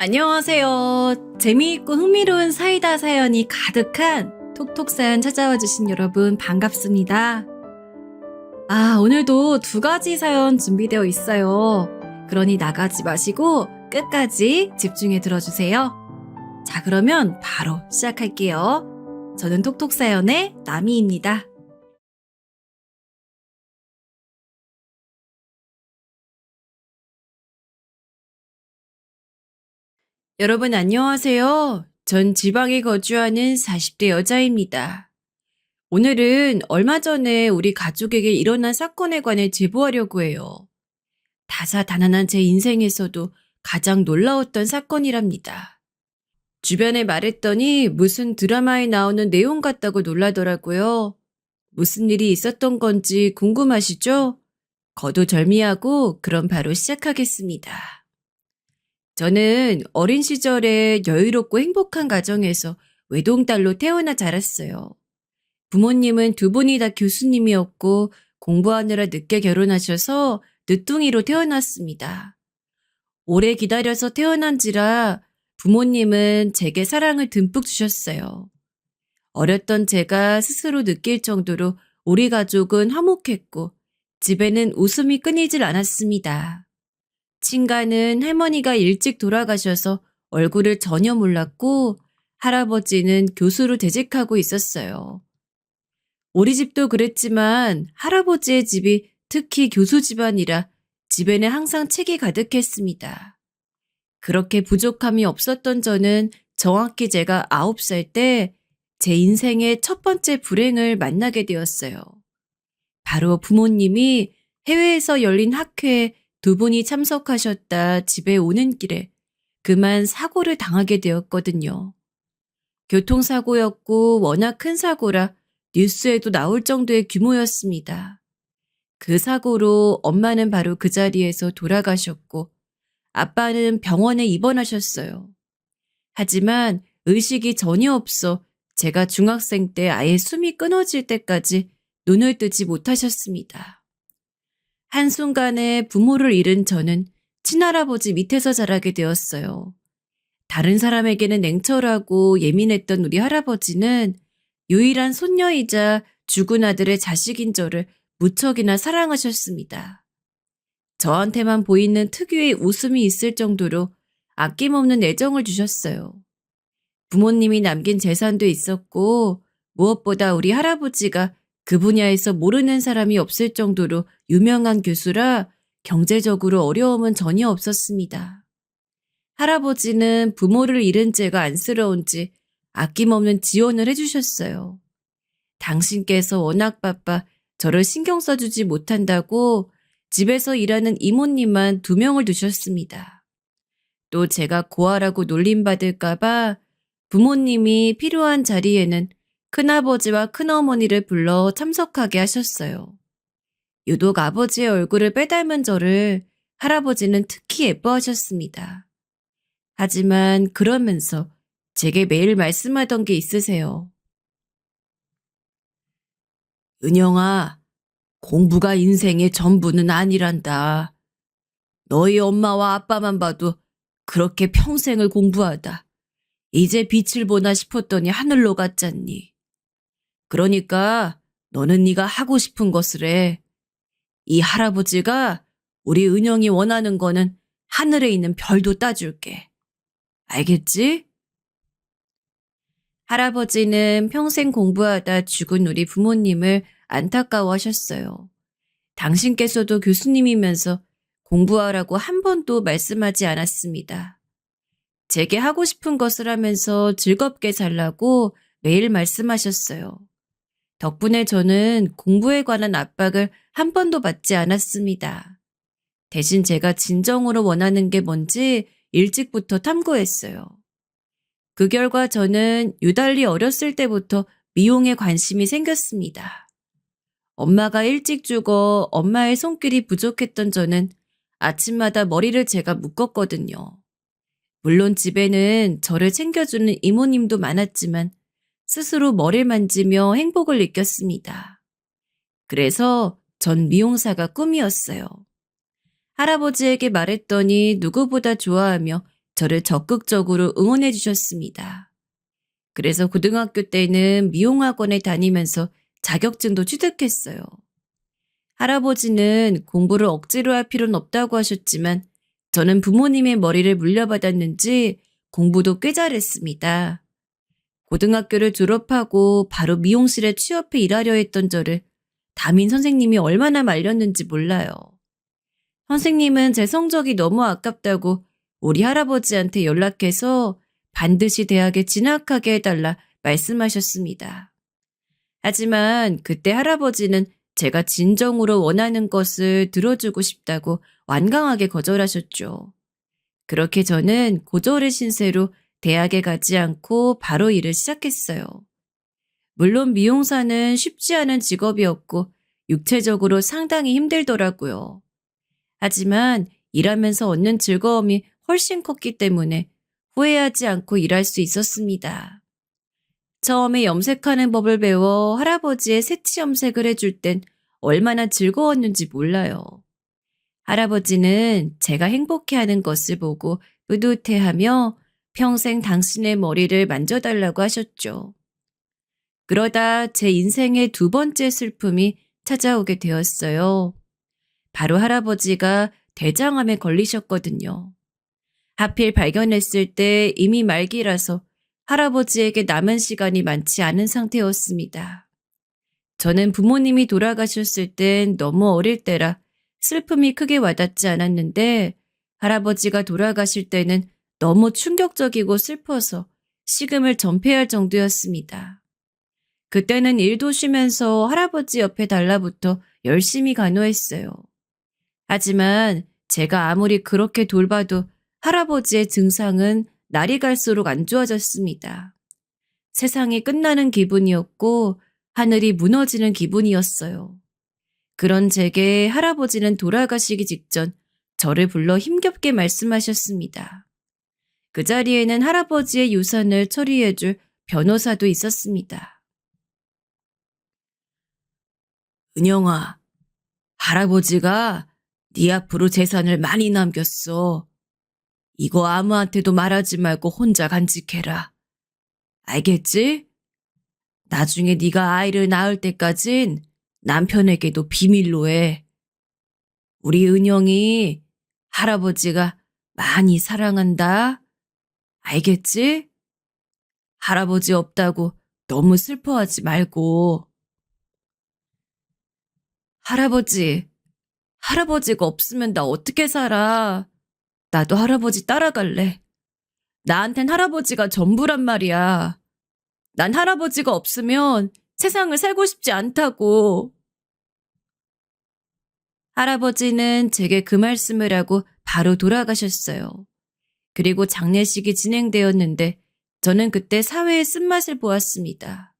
안녕하세요. 재미있고 흥미로운 사이다 사연이 가득한 톡톡사연 찾아와 주신 여러분 반갑습니다. 오늘도 두 가지 사연 준비되어 있어요. 그러니 나가지 마시고 끝까지 집중해 들어주세요. 자, 그러면 바로 시작할게요. 저는 톡톡사연의 나미입니다. 여러분 안녕하세요. 전 지방에 거주하는 40대 여자입니다. 오늘은 얼마 전에 우리 가족에게 일어난 사건에 관해 제보하려고 해요. 다사다난한 제 인생에서도 가장 놀라웠던 사건이랍니다. 주변에 말했더니 무슨 드라마에 나오는 내용 같다고 놀라더라고요. 무슨 일이 있었던 건지 궁금하시죠? 거두절미하고 그럼 바로 시작하겠습니다. 저는 어린 시절에 여유롭고 행복한 가정에서 외동딸로 태어나 자랐어요. 부모님은 두 분이 다 교수님이었고 공부하느라 늦게 결혼하셔서 늦둥이로 태어났습니다. 오래 기다려서 태어난지라 부모님은 제게 사랑을 듬뿍 주셨어요. 어렸던 제가 스스로 느낄 정도로 우리 가족은 화목했고 집에는 웃음이 끊이질 않았습니다. 친가는 할머니가 일찍 돌아가셔서 얼굴을 전혀 몰랐고 할아버지는 교수로 재직하고 있었어요. 우리 집도 그랬지만 할아버지의 집이 특히 교수 집안이라 집에는 항상 책이 가득했습니다. 그렇게 부족함이 없었던 저는 정확히 제가 9살 때 제 인생의 첫 번째 불행을 만나게 되었어요. 바로 부모님이 해외에서 열린 학회에 두 분이 참석하셨다 집에 오는 길에 그만 사고를 당하게 되었거든요. 교통사고였고 워낙 큰 사고라 뉴스에도 나올 정도의 규모였습니다. 그 사고로 엄마는 바로 그 자리에서 돌아가셨고 아빠는 병원에 입원하셨어요. 하지만 의식이 전혀 없어 제가 중학생 때 아예 숨이 끊어질 때까지 눈을 뜨지 못하셨습니다. 한순간에 부모를 잃은 저는 친할아버지 밑에서 자라게 되었어요. 다른 사람에게는 냉철하고 예민했던 우리 할아버지는 유일한 손녀이자 죽은 아들의 자식인 저를 무척이나 사랑하셨습니다. 저한테만 보이는 특유의 웃음이 있을 정도로 아낌없는 애정을 주셨어요. 부모님이 남긴 재산도 있었고 무엇보다 우리 할아버지가 그 분야에서 모르는 사람이 없을 정도로 유명한 교수라 경제적으로 어려움은 전혀 없었습니다. 할아버지는 부모를 잃은 제가 안쓰러운지 아낌없는 지원을 해주셨어요. 당신께서 워낙 바빠 저를 신경 써주지 못한다고 집에서 일하는 이모님만 2명을 두셨습니다. 또 제가 고아라고 놀림받을까봐 부모님이 필요한 자리에는 큰아버지와 큰어머니를 불러 참석하게 하셨어요. 유독 아버지의 얼굴을 빼닮은 저를 할아버지는 특히 예뻐하셨습니다. 하지만 그러면서 제게 매일 말씀하던 게 있으세요. 은영아, 공부가 인생의 전부는 아니란다. 너희 엄마와 아빠만 봐도 그렇게 평생을 공부하다 이제 빛을 보나 싶었더니 하늘로 갔잖니. 그러니까 너는 네가 하고 싶은 것을 해. 이 할아버지가 우리 은영이 원하는 거는 하늘에 있는 별도 따줄게. 알겠지? 할아버지는 평생 공부하다 죽은 우리 부모님을 안타까워하셨어요. 당신께서도 교수님이면서 공부하라고 한 번도 말씀하지 않았습니다. 제게 하고 싶은 것을 하면서 즐겁게 살라고 매일 말씀하셨어요. 덕분에 저는 공부에 관한 압박을 한 번도 받지 않았습니다. 대신 제가 진정으로 원하는 게 뭔지 일찍부터 탐구했어요. 그 결과 저는 유달리 어렸을 때부터 미용에 관심이 생겼습니다. 엄마가 일찍 죽어 엄마의 손길이 부족했던 저는 아침마다 머리를 제가 묶었거든요. 물론 집에는 저를 챙겨주는 이모님도 많았지만 스스로 머리를 만지며 행복을 느꼈습니다. 그래서 전 미용사가 꿈이었어요. 할아버지에게 말했더니 누구보다 좋아하며 저를 적극적으로 응원해 주셨습니다. 그래서 고등학교 때는 미용학원에 다니면서 자격증도 취득했어요. 할아버지는 공부를 억지로 할 필요는 없다고 하셨지만 저는 부모님의 머리를 물려받았는지 공부도 꽤 잘했습니다. 고등학교를 졸업하고 바로 미용실에 취업해 일하려 했던 저를 담임 선생님이 얼마나 말렸는지 몰라요. 선생님은 제 성적이 너무 아깝다고 우리 할아버지한테 연락해서 반드시 대학에 진학하게 해달라 말씀하셨습니다. 하지만 그때 할아버지는 제가 진정으로 원하는 것을 들어주고 싶다고 완강하게 거절하셨죠. 그렇게 저는 고졸의 신세로 대학에 가지 않고 바로 일을 시작했어요. 물론 미용사는 쉽지 않은 직업이었고 육체적으로 상당히 힘들더라고요. 하지만 일하면서 얻는 즐거움이 훨씬 컸기 때문에 후회하지 않고 일할 수 있었습니다. 처음에 염색하는 법을 배워 할아버지의 새치 염색을 해줄 땐 얼마나 즐거웠는지 몰라요. 할아버지는 제가 행복해하는 것을 보고 뿌듯해하며 평생 당신의 머리를 만져달라고 하셨죠. 그러다 제 인생의 두 번째 슬픔이 찾아오게 되었어요. 바로 할아버지가 대장암에 걸리셨거든요. 하필 발견했을 때 이미 말기라서 할아버지에게 남은 시간이 많지 않은 상태였습니다. 저는 부모님이 돌아가셨을 땐 너무 어릴 때라 슬픔이 크게 와닿지 않았는데 할아버지가 돌아가실 때는 너무 충격적이고 슬퍼서 식음을 전폐할 정도였습니다. 그때는 일도 쉬면서 할아버지 옆에 달라붙어 열심히 간호했어요. 하지만 제가 아무리 그렇게 돌봐도 할아버지의 증상은 날이 갈수록 안 좋아졌습니다. 세상이 끝나는 기분이었고 하늘이 무너지는 기분이었어요. 그런 제게 할아버지는 돌아가시기 직전 저를 불러 힘겹게 말씀하셨습니다. 그 자리에는 할아버지의 유산을 처리해줄 변호사도 있었습니다. 은영아, 할아버지가 네 앞으로 재산을 많이 남겼어. 이거 아무한테도 말하지 말고 혼자 간직해라. 알겠지? 나중에 네가 아이를 낳을 때까진 남편에게도 비밀로 해. 우리 은영이 할아버지가 많이 사랑한다. 알겠지? 할아버지 없다고 너무 슬퍼하지 말고. 할아버지가 없으면 나 어떻게 살아? 나도 할아버지 따라갈래. 나한텐 할아버지가 전부란 말이야. 난 할아버지가 없으면 세상을 살고 싶지 않다고. 할아버지는 제게 그 말씀을 하고 바로 돌아가셨어요. 그리고 장례식이 진행되었는데 저는 그때 사회의 쓴맛을 보았습니다.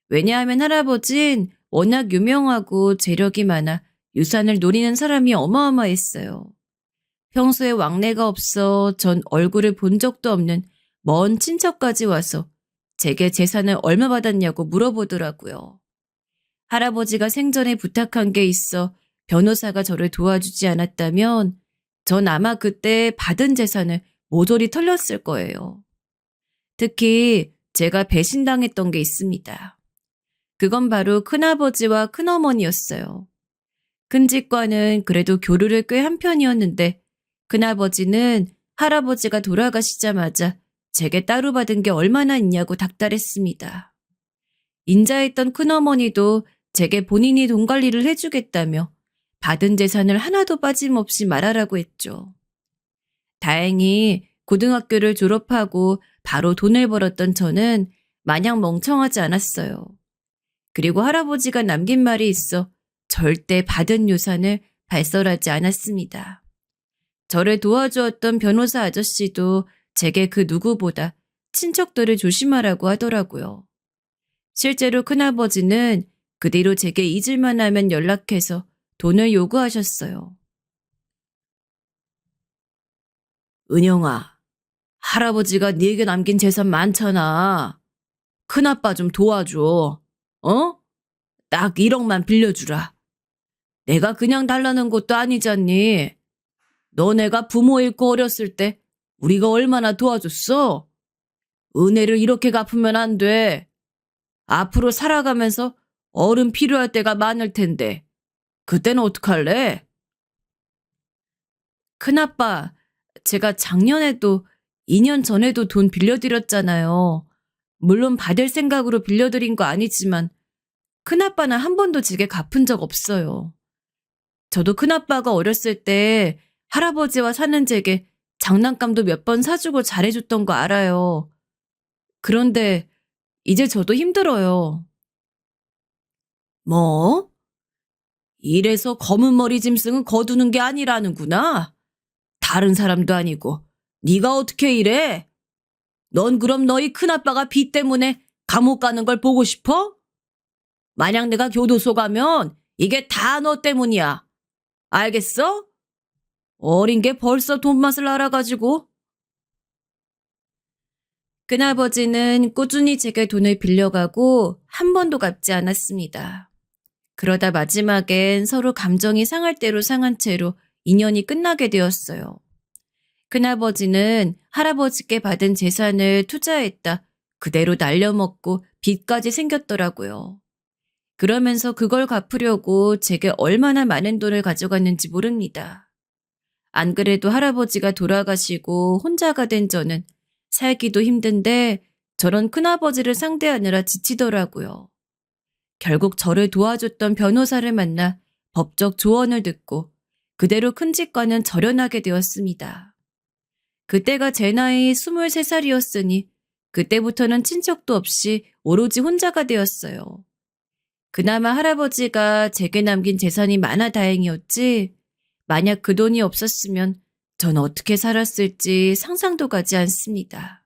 왜냐하면 할아버진 워낙 유명하고 재력이 많아 유산을 노리는 사람이 어마어마했어요. 평소에 왕래가 없어 전 얼굴을 본 적도 없는 먼 친척까지 와서 제게 재산을 얼마 받았냐고 물어보더라고요. 할아버지가 생전에 부탁한 게 있어 변호사가 저를 도와주지 않았다면 전 아마 그때 받은 재산을 모조리 털렸을 거예요. 특히 제가 배신당했던 게 있습니다. 그건 바로 큰아버지와 큰어머니였어요. 큰집과는 그래도 교류를 꽤 한 편이었는데 큰아버지는 할아버지가 돌아가시자마자 제게 따로 받은 게 얼마나 있냐고 닥달했습니다. 인자했던 큰어머니도 제게 본인이 돈 관리를 해주겠다며 받은 재산을 하나도 빠짐없이 말하라고 했죠. 다행히 고등학교를 졸업하고 바로 돈을 벌었던 저는 마냥 멍청하지 않았어요. 그리고 할아버지가 남긴 말이 있어 절대 받은 유산을 발설하지 않았습니다. 저를 도와주었던 변호사 아저씨도 제게 그 누구보다 친척들을 조심하라고 하더라고요. 실제로 큰아버지는 그 뒤로 제게 잊을만 하면 연락해서 돈을 요구하셨어요. 은영아, 할아버지가 네게 남긴 재산 많잖아. 큰아빠 좀 도와줘. 어? 딱 1억만 빌려주라. 내가 그냥 달라는 것도 아니잖니. 너네가 부모 잃고 어렸을 때 우리가 얼마나 도와줬어? 은혜를 이렇게 갚으면 안 돼. 앞으로 살아가면서 어른 필요할 때가 많을 텐데, 그때는 어떡할래? 큰아빠, 제가 작년에도 2년 전에도 돈 빌려드렸잖아요. 물론 받을 생각으로 빌려드린 거 아니지만 큰아빠는 한 번도 제게 갚은 적 없어요. 저도 큰아빠가 어렸을 때 할아버지와 사는 제게 장난감도 몇 번 사주고 잘해줬던 거 알아요. 그런데 이제 저도 힘들어요. 뭐? 이래서 검은 머리 짐승은 거두는 게 아니라는구나. 다른 사람도 아니고 네가 어떻게 이래? 넌 그럼 너희 큰아빠가 빚 때문에 감옥 가는 걸 보고 싶어? 만약 내가 교도소 가면 이게 다 너 때문이야. 알겠어? 어린 게 벌써 돈 맛을 알아가지고. 큰아버지는 꾸준히 제게 돈을 빌려가고 한 번도 갚지 않았습니다. 그러다 마지막엔 서로 감정이 상할 대로 상한 채로 인연이 끝나게 되었어요. 큰아버지는 할아버지께 받은 재산을 투자했다 그대로 날려먹고 빚까지 생겼더라고요. 그러면서 그걸 갚으려고 제게 얼마나 많은 돈을 가져갔는지 모릅니다. 안 그래도 할아버지가 돌아가시고 혼자가 된 저는 살기도 힘든데 저런 큰아버지를 상대하느라 지치더라고요. 결국 저를 도와줬던 변호사를 만나 법적 조언을 듣고 그대로 큰 집과는 절연하게 되었습니다. 그때가 제 나이 23살이었으니 그때부터는 친척도 없이 오로지 혼자가 되었어요. 그나마 할아버지가 제게 남긴 재산이 많아 다행이었지, 만약 그 돈이 없었으면 전 어떻게 살았을지 상상도 가지 않습니다.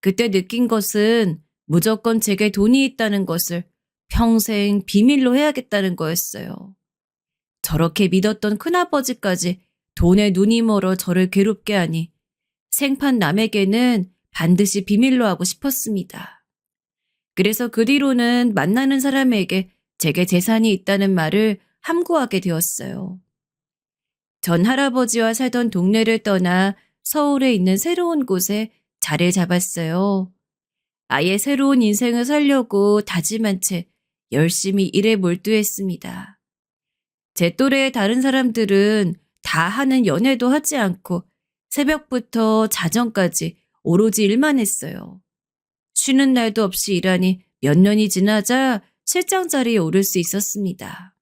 그때 느낀 것은 무조건 제게 돈이 있다는 것을 평생 비밀로 해야겠다는 거였어요. 저렇게 믿었던 큰아버지까지 돈에 눈이 멀어 저를 괴롭게 하니 생판 남에게는 반드시 비밀로 하고 싶었습니다. 그래서 그 뒤로는 만나는 사람에게 제게 재산이 있다는 말을 함구하게 되었어요. 전 할아버지와 살던 동네를 떠나 서울에 있는 새로운 곳에 자리를 잡았어요. 아예 새로운 인생을 살려고 다짐한 채 열심히 일에 몰두했습니다. 제 또래의 다른 사람들은 다 하는 연애도 하지 않고 새벽부터 자정까지 오로지 일만 했어요. 쉬는 날도 없이 일하니 몇 년이 지나자 실장 자리에 오를 수 있었습니다.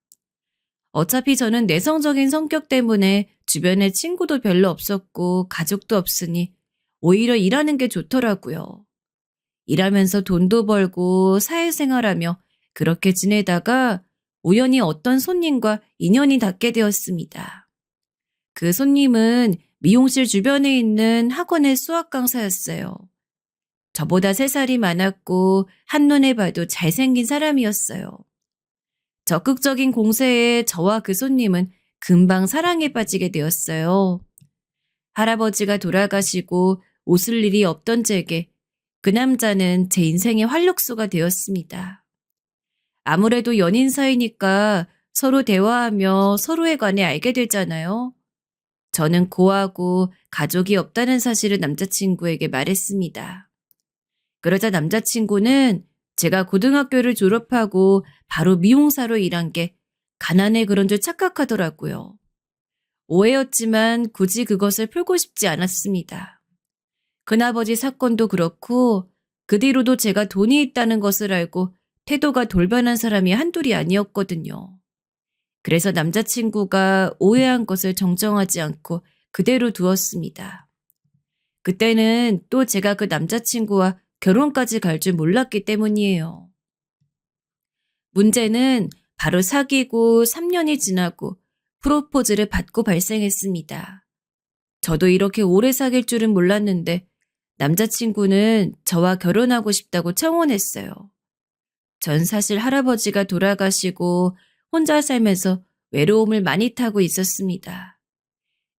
어차피 저는 내성적인 성격 때문에 주변에 친구도 별로 없었고 가족도 없으니 오히려 일하는 게 좋더라고요. 일하면서 돈도 벌고 사회생활하며 그렇게 지내다가 우연히 어떤 손님과 인연이 닿게 되었습니다. 그 손님은 미용실 주변에 있는 학원의 수학 강사였어요. 저보다 3살이 많았고 한눈에 봐도 잘생긴 사람이었어요. 적극적인 공세에 저와 그 손님은 금방 사랑에 빠지게 되었어요. 할아버지가 돌아가시고 웃을 일이 없던 제게 그 남자는 제 인생의 활력소가 되었습니다. 아무래도 연인 사이니까 서로 대화하며 서로에 관해 알게 되잖아요. 저는 고하고 가족이 없다는 사실을 남자친구에게 말했습니다. 그러자 남자친구는 제가 고등학교를 졸업하고 바로 미용사로 일한 게 가난해 그런 줄 착각하더라고요. 오해였지만 굳이 그것을 풀고 싶지 않았습니다. 큰아버지 사건도 그렇고 그 뒤로도 제가 돈이 있다는 것을 알고 태도가 돌변한 사람이 한둘이 아니었거든요. 그래서 남자친구가 오해한 것을 정정하지 않고 그대로 두었습니다. 그때는 또 제가 그 남자친구와 결혼까지 갈 줄 몰랐기 때문이에요. 문제는 바로 사귀고 3년이 지나고 프로포즈를 받고 발생했습니다. 저도 이렇게 오래 사귈 줄은 몰랐는데 남자친구는 저와 결혼하고 싶다고 청혼했어요. 전 사실 할아버지가 돌아가시고 혼자 살면서 외로움을 많이 타고 있었습니다.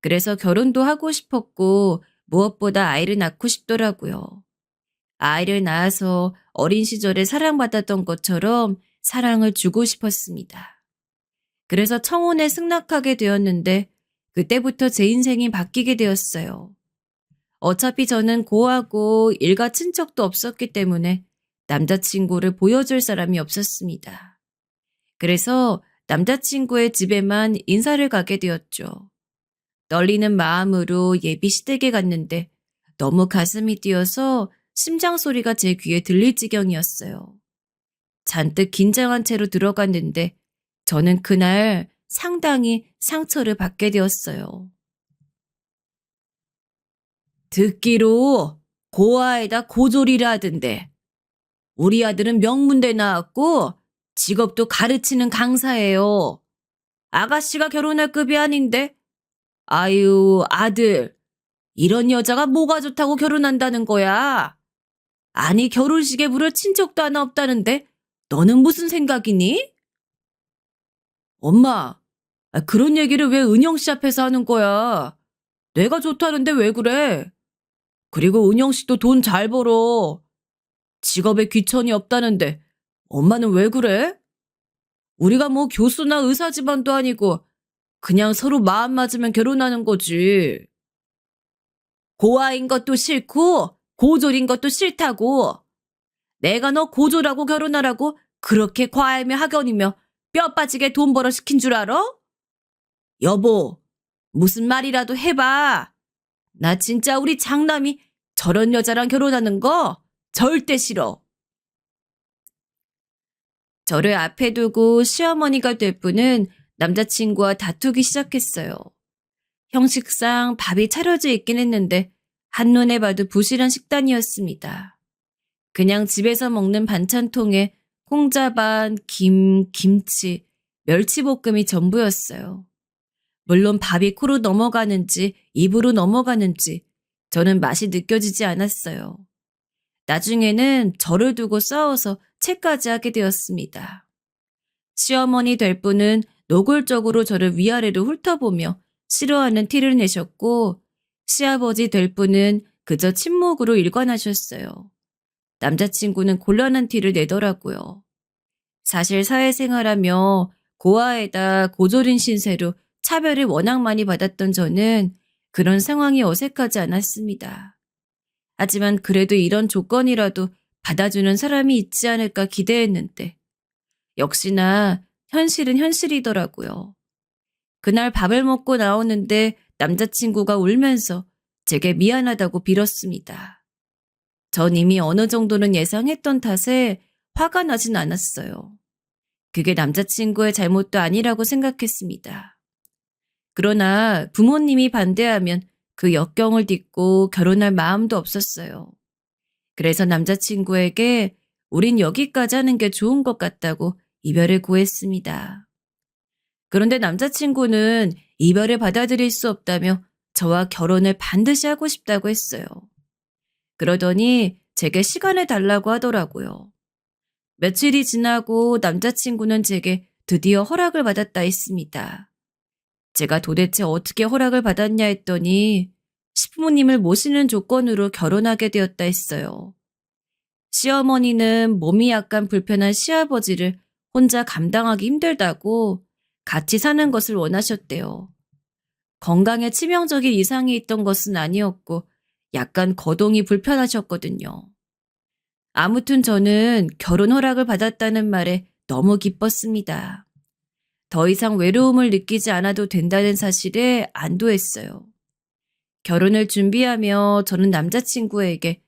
그래서 결혼도 하고 싶었고 무엇보다 아이를 낳고 싶더라고요. 아이를 낳아서 어린 시절에 사랑받았던 것처럼 사랑을 주고 싶었습니다. 그래서 청혼에 승낙하게 되었는데 그때부터 제 인생이 바뀌게 되었어요. 어차피 저는 고하고 일가 친척도 없었기 때문에 남자친구를 보여줄 사람이 없었습니다. 그래서 남자친구의 집에만 인사를 가게 되었죠. 떨리는 마음으로 예비 시댁에 갔는데 너무 가슴이 뛰어서 심장 소리가 제 귀에 들릴 지경이었어요. 잔뜩 긴장한 채로 들어갔는데 저는 그날 상당히 상처를 받게 되었어요. 듣기로 고아에다 고졸이라 하던데 우리 아들은 명문대 나왔고 직업도 가르치는 강사예요. 아가씨가 결혼할 급이 아닌데 아유 아들 이런 여자가 뭐가 좋다고 결혼한다는 거야. 아니 결혼식에 부를 친척도 하나 없다는데 너는 무슨 생각이니? 엄마 그런 얘기를 왜 은영 씨 앞에서 하는 거야. 내가 좋다는데 왜 그래? 그리고 은영 씨도 돈 잘 벌어. 직업에 귀천이 없다는데 엄마는 왜 그래? 우리가 뭐 교수나 의사 집안도 아니고 그냥 서로 마음 맞으면 결혼하는 거지. 고아인 것도 싫고 고졸인 것도 싫다고. 내가 너 고졸하고 결혼하라고 그렇게 과외며 학연이며 뼈 빠지게 돈 벌어 시킨 줄 알아? 여보, 무슨 말이라도 해봐. 나 진짜 우리 장남이 저런 여자랑 결혼하는 거 절대 싫어. 저를 앞에 두고 시어머니가 될 분은 남자친구와 다투기 시작했어요. 형식상 밥이 차려져 있긴 했는데 한눈에 봐도 부실한 식단이었습니다. 그냥 집에서 먹는 반찬통에 콩자반, 김, 김치, 멸치볶음이 전부였어요. 물론 밥이 코로 넘어가는지 입으로 넘어가는지 저는 맛이 느껴지지 않았어요. 나중에는 저를 두고 싸워서 채까지 하게 되었습니다. 시어머니 될 분은 노골적으로 저를 위아래로 훑어보며 싫어하는 티를 내셨고 시아버지 될 분은 그저 침묵으로 일관하셨어요. 남자친구는 곤란한 티를 내더라고요. 사실 사회생활하며 고아에다 고졸인 신세로 차별을 워낙 많이 받았던 저는 그런 상황이 어색하지 않았습니다. 하지만 그래도 이런 조건이라도 받아주는 사람이 있지 않을까 기대했는데 역시나 현실은 현실이더라고요. 그날 밥을 먹고 나오는데 남자친구가 울면서 제게 미안하다고 빌었습니다. 전 이미 어느 정도는 예상했던 탓에 화가 나진 않았어요. 그게 남자친구의 잘못도 아니라고 생각했습니다. 그러나 부모님이 반대하면 그 역경을 딛고 결혼할 마음도 없었어요. 그래서 남자친구에게 우린 여기까지 하는 게 좋은 것 같다고 이별을 구했습니다. 그런데 남자친구는 이별을 받아들일 수 없다며 저와 결혼을 반드시 하고 싶다고 했어요. 그러더니 제게 시간을 달라고 하더라고요. 며칠이 지나고 남자친구는 제게 드디어 허락을 받았다 했습니다. 제가 도대체 어떻게 허락을 받았냐 했더니 시부모님을 모시는 조건으로 결혼하게 되었다 했어요. 시어머니는 몸이 약간 불편한 시아버지를 혼자 감당하기 힘들다고 같이 사는 것을 원하셨대요. 건강에 치명적인 이상이 있던 것은 아니었고 약간 거동이 불편하셨거든요. 아무튼 저는 결혼 허락을 받았다는 말에 너무 기뻤습니다. 더 이상 외로움을 느끼지 않아도 된다는 사실에 안도했어요. 결혼을 준비하며 저는 남자친구에게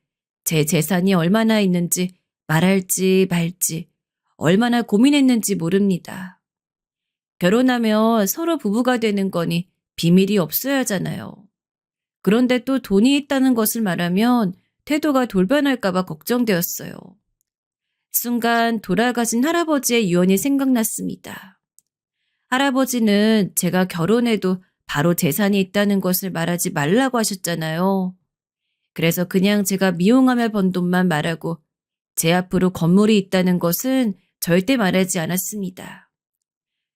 제 재산이 얼마나 있는지 말할지 말지 얼마나 고민했는지 모릅니다. 결혼하면 서로 부부가 되는 거니 비밀이 없어야 하잖아요. 그런데 또 돈이 있다는 것을 말하면 태도가 돌변할까봐 걱정되었어요. 순간 돌아가신 할아버지의 유언이 생각났습니다. 할아버지는 제가 결혼해도 바로 재산이 있다는 것을 말하지 말라고 하셨잖아요. 그래서 그냥 제가 미용하며 번 돈만 말하고 제 앞으로 건물이 있다는 것은 절대 말하지 않았습니다.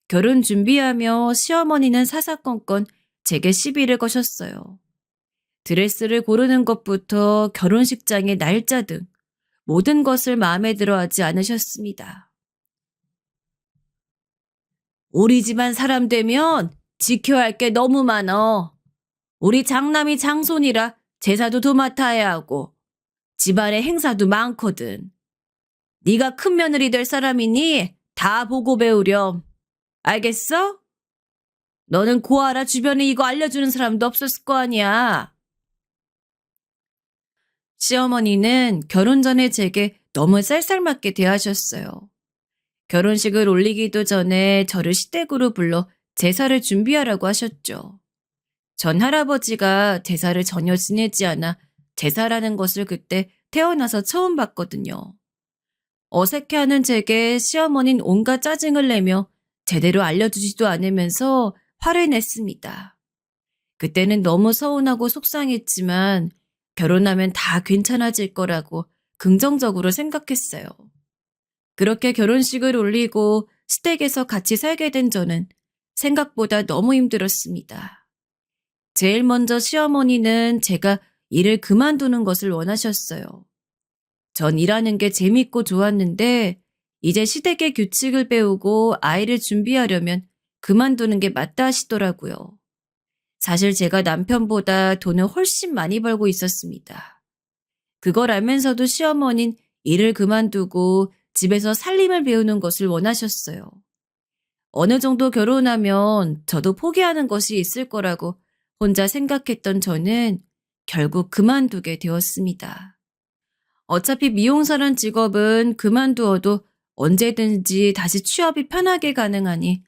결혼 준비하며 시어머니는 사사건건 제게 시비를 거셨어요. 드레스를 고르는 것부터 결혼식장의 날짜 등 모든 것을 마음에 들어 하지 않으셨습니다. 우리 집안 사람 되면 지켜야 할 게 너무 많어. 우리 장남이 장손이라 제사도 도맡아야 하고 집안에 행사도 많거든. 네가 큰 며느리 될 사람이니 다 보고 배우렴. 알겠어? 너는 고아라 주변에 이거 알려주는 사람도 없었을 거 아니야. 시어머니는 결혼 전에 제게 너무 쌀쌀맞게 대하셨어요. 결혼식을 올리기도 전에 저를 시댁으로 불러 제사를 준비하라고 하셨죠. 전 할아버지가 제사를 전혀 지내지 않아 제사라는 것을 그때 태어나서 처음 봤거든요. 어색해하는 제게 시어머니는 온갖 짜증을 내며 제대로 알려주지도 않으면서 화를 냈습니다. 그때는 너무 서운하고 속상했지만 결혼하면 다 괜찮아질 거라고 긍정적으로 생각했어요. 그렇게 결혼식을 올리고 시댁에서 같이 살게 된 저는 생각보다 너무 힘들었습니다. 제일 먼저 시어머니는 제가 일을 그만두는 것을 원하셨어요. 전 일하는 게 재밌고 좋았는데 이제 시댁의 규칙을 배우고 아이를 준비하려면 그만두는 게 맞다 하시더라고요. 사실 제가 남편보다 돈을 훨씬 많이 벌고 있었습니다. 그걸 알면서도 시어머니는 일을 그만두고 집에서 살림을 배우는 것을 원하셨어요. 어느 정도 결혼하면 저도 포기하는 것이 있을 거라고 혼자 생각했던 저는 결국 그만두게 되었습니다. 어차피 미용사란 직업은 그만두어도 언제든지 다시 취업이 편하게 가능하니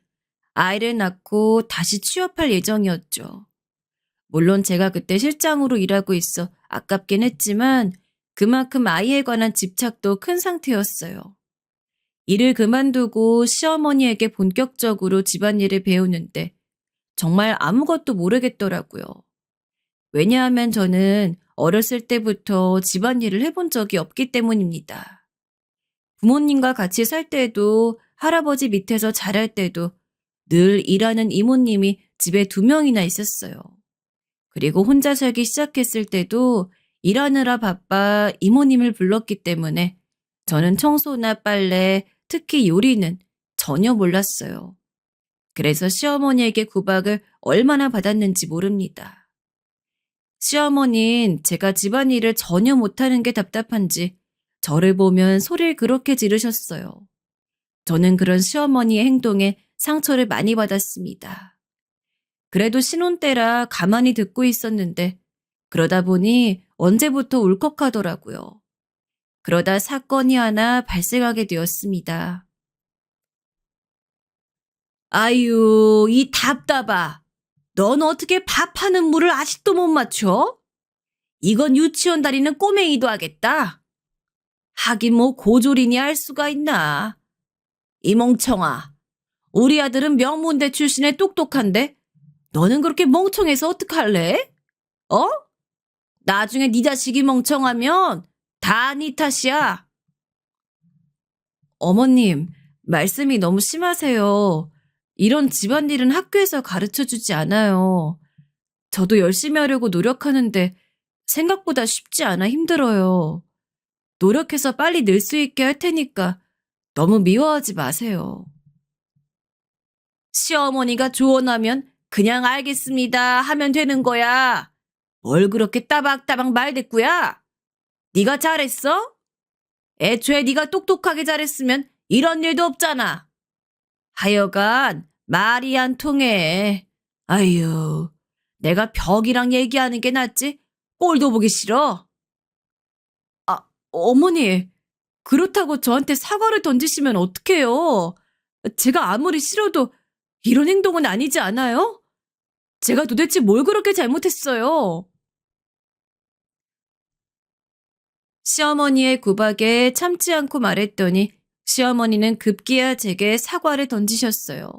아이를 낳고 다시 취업할 예정이었죠. 물론 제가 그때 실장으로 일하고 있어 아깝긴 했지만 그만큼 아이에 관한 집착도 큰 상태였어요. 일을 그만두고 시어머니에게 본격적으로 집안일을 배우는데 정말 아무것도 모르겠더라고요. 왜냐하면 저는 어렸을 때부터 집안일을 해본 적이 없기 때문입니다. 부모님과 같이 살 때도 할아버지 밑에서 자랄 때도 늘 일하는 이모님이 집에 2명이나 있었어요. 그리고 혼자 살기 시작했을 때도 일하느라 바빠 이모님을 불렀기 때문에 저는 청소나 빨래, 특히 요리는 전혀 몰랐어요. 그래서 시어머니에게 구박을 얼마나 받았는지 모릅니다. 시어머니는 제가 집안일을 전혀 못하는 게 답답한지 저를 보면 소리를 그렇게 지르셨어요. 저는 그런 시어머니의 행동에 상처를 많이 받았습니다. 그래도 신혼 때라 가만히 듣고 있었는데 그러다 보니 언제부터 울컥하더라고요. 그러다 사건이 하나 발생하게 되었습니다. 아유, 이 답답아. 넌 어떻게 밥하는 물을 아직도 못 맞춰? 이건 유치원 다니는 꼬맹이도 하겠다. 하긴 뭐 고졸이니 할 수가 있나. 이 멍청아. 우리 아들은 명문대 출신의 똑똑한데 너는 그렇게 멍청해서 어떡할래? 어? 나중에 네 자식이 멍청하면 다 네 탓이야. 어머님, 말씀이 너무 심하세요. 이런 집안일은 학교에서 가르쳐주지 않아요. 저도 열심히 하려고 노력하는데 생각보다 쉽지 않아 힘들어요. 노력해서 빨리 늘 수 있게 할 테니까 너무 미워하지 마세요. 시어머니가 조언하면 그냥 알겠습니다 하면 되는 거야. 뭘 그렇게 따박따박 말대꾸야? 네가 잘했어? 애초에 네가 똑똑하게 잘했으면 이런 일도 없잖아. 하여간 말이 안 통해. 아유, 내가 벽이랑 얘기하는 게 낫지? 꼴도 보기 싫어. 아, 어머니, 그렇다고 저한테 사과를 던지시면 어떡해요? 제가 아무리 싫어도 이런 행동은 아니지 않아요? 제가 도대체 뭘 그렇게 잘못했어요? 시어머니의 구박에 참지 않고 말했더니 시어머니는 급기야 제게 사과를 던지셨어요.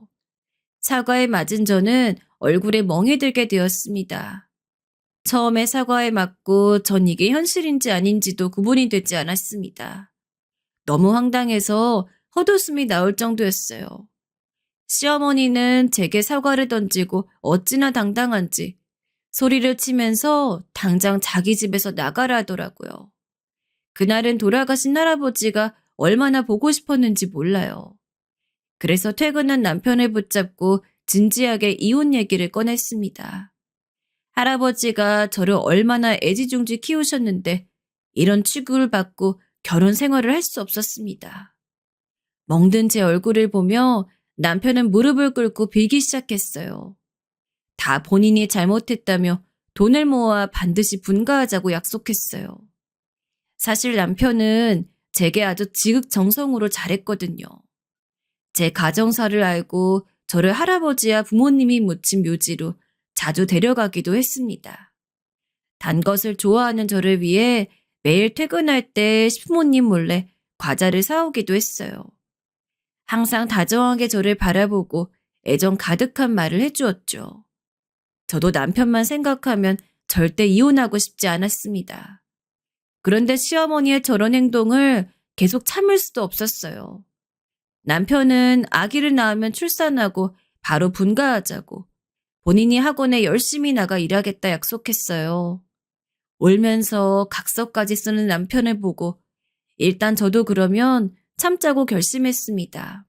사과에 맞은 저는 얼굴에 멍이 들게 되었습니다. 처음에 사과에 맞고 전 이게 현실인지 아닌지도 구분이 되지 않았습니다. 너무 황당해서 헛웃음이 나올 정도였어요. 시어머니는 제게 사과를 던지고 어찌나 당당한지 소리를 치면서 당장 자기 집에서 나가라 하더라고요. 그날은 돌아가신 할아버지가 얼마나 보고 싶었는지 몰라요. 그래서 퇴근한 남편을 붙잡고 진지하게 이혼 얘기를 꺼냈습니다. 할아버지가 저를 얼마나 애지중지 키우셨는데 이런 취급을 받고 결혼 생활을 할 수 없었습니다. 멍든 제 얼굴을 보며 남편은 무릎을 꿇고 빌기 시작했어요. 다 본인이 잘못했다며 돈을 모아 반드시 분가하자고 약속했어요. 사실 남편은 제게 아주 지극정성으로 잘했거든요. 제 가정사를 알고 저를 할아버지와 부모님이 묻힌 묘지로 자주 데려가기도 했습니다. 단 것을 좋아하는 저를 위해 매일 퇴근할 때 시부모님 몰래 과자를 사오기도 했어요. 항상 다정하게 저를 바라보고 애정 가득한 말을 해주었죠. 저도 남편만 생각하면 절대 이혼하고 싶지 않았습니다. 그런데 시어머니의 저런 행동을 계속 참을 수도 없었어요. 남편은 아기를 낳으면 출산하고 바로 분가하자고 본인이 학원에 열심히 나가 일하겠다 약속했어요. 울면서 각서까지 쓰는 남편을 보고 일단 저도 그러면 참자고 결심했습니다.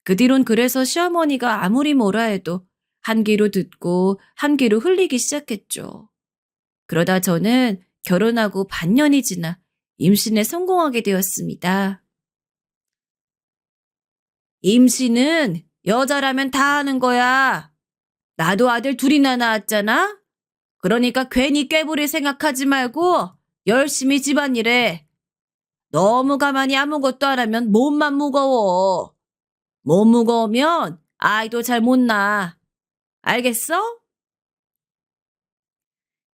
그 뒤론 그래서 시어머니가 아무리 뭐라 해도 한 귀로 듣고 한 귀로 흘리기 시작했죠. 그러다 저는 결혼하고 반년이 지나 임신에 성공하게 되었습니다. 임신은 여자라면 다 하는 거야. 나도 아들 둘이나 낳았잖아. 그러니까 괜히 꾀부릴 생각하지 말고 열심히 집안일해. 너무 가만히 아무것도 안 하면 몸만 무거워. 몸 무거우면 아이도 잘 못 낳아. 알겠어?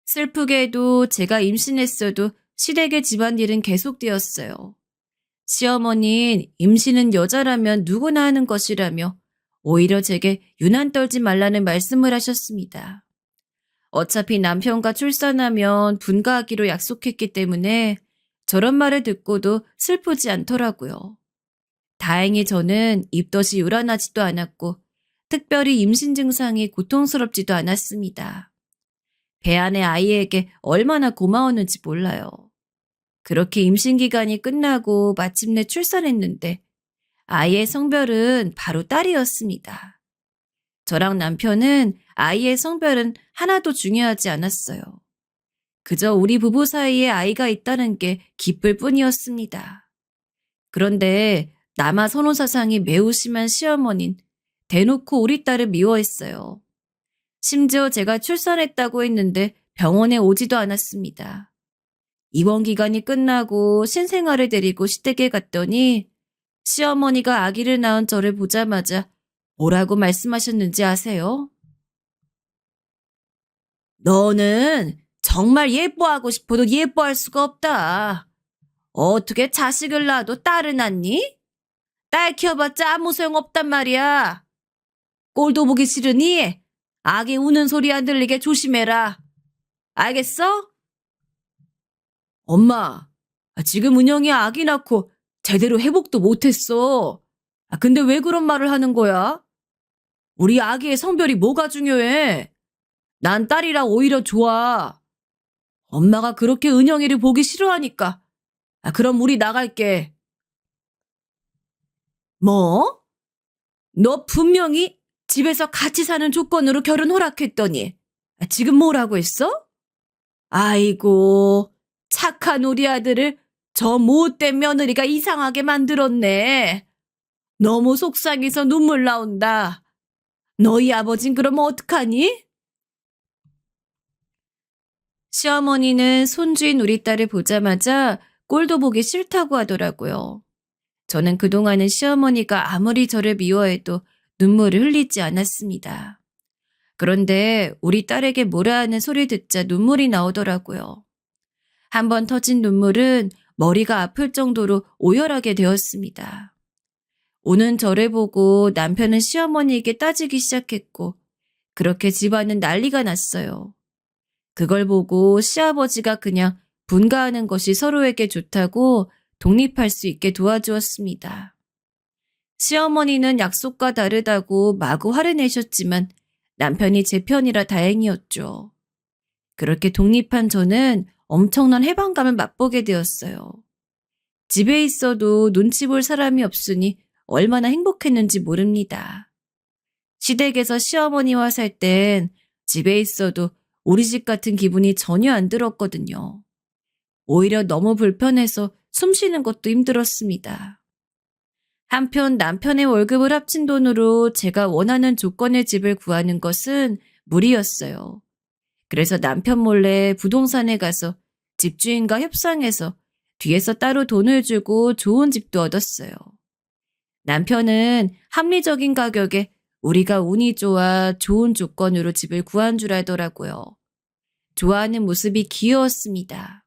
슬프게도 제가 임신했어도 시댁의 집안일은 계속되었어요. 시어머니는 임신은 여자라면 누구나 하는 것이라며 오히려 제게 유난 떨지 말라는 말씀을 하셨습니다. 어차피 남편과 출산하면 분가하기로 약속했기 때문에 저런 말을 듣고도 슬프지 않더라고요. 다행히 저는 입덧이 요란하지도 않았고 특별히 임신 증상이 고통스럽지도 않았습니다. 배 안의 아이에게 얼마나 고마웠는지 몰라요. 그렇게 임신 기간이 끝나고 마침내 출산했는데 아이의 성별은 바로 딸이었습니다. 저랑 남편은 아이의 성별은 하나도 중요하지 않았어요. 그저 우리 부부 사이에 아이가 있다는 게 기쁠 뿐이었습니다. 그런데 남아 선호 사상이 매우 심한 시어머니는 대놓고 우리 딸을 미워했어요. 심지어 제가 출산했다고 했는데 병원에 오지도 않았습니다. 입원 기간이 끝나고 신생아를 데리고 시댁에 갔더니 시어머니가 아기를 낳은 저를 보자마자 뭐라고 말씀하셨는지 아세요? 너는 정말 예뻐하고 싶어도 예뻐할 수가 없다. 어떻게 자식을 낳아도 딸을 낳니? 딸 키워봤자 아무 소용없단 말이야. 꼴도 보기 싫으니 아기 우는 소리 안 들리게 조심해라. 알겠어? 엄마, 지금 은영이 아기 낳고 제대로 회복도 못했어. 근데 왜 그런 말을 하는 거야? 우리 아기의 성별이 뭐가 중요해? 난 딸이라 오히려 좋아. 엄마가 그렇게 은영이를 보기 싫어하니까. 그럼 우리 나갈게. 뭐? 너 분명히 집에서 같이 사는 조건으로 결혼 허락했더니 지금 뭐라고 했어? 아이고, 착한 우리 아들을 저 못된 며느리가 이상하게 만들었네. 너무 속상해서 눈물 나온다. 너희 아버진 그럼 어떡하니? 시어머니는 손주인 우리 딸을 보자마자 꼴도 보기 싫다고 하더라고요. 저는 그동안은 시어머니가 아무리 저를 미워해도 눈물을 흘리지 않았습니다. 그런데 우리 딸에게 뭐라 하는 소리 듣자 눈물이 나오더라고요. 한 번 터진 눈물은 머리가 아플 정도로 오열하게 되었습니다. 우는 저를 보고 남편은 시어머니에게 따지기 시작했고 그렇게 집안은 난리가 났어요. 그걸 보고 시아버지가 그냥 분가하는 것이 서로에게 좋다고 독립할 수 있게 도와주었습니다. 시어머니는 약속과 다르다고 마구 화를 내셨지만 남편이 제 편이라 다행이었죠. 그렇게 독립한 저는 엄청난 해방감을 맛보게 되었어요. 집에 있어도 눈치 볼 사람이 없으니 얼마나 행복했는지 모릅니다. 시댁에서 시어머니와 살 땐 집에 있어도 우리 집 같은 기분이 전혀 안 들었거든요. 오히려 너무 불편해서 숨 쉬는 것도 힘들었습니다. 한편 남편의 월급을 합친 돈으로 제가 원하는 조건의 집을 구하는 것은 무리였어요. 그래서 남편 몰래 부동산에 가서 집주인과 협상해서 뒤에서 따로 돈을 주고 좋은 집도 얻었어요. 남편은 합리적인 가격에 우리가 운이 좋아 좋은 조건으로 집을 구한 줄 알더라고요. 좋아하는 모습이 귀여웠습니다.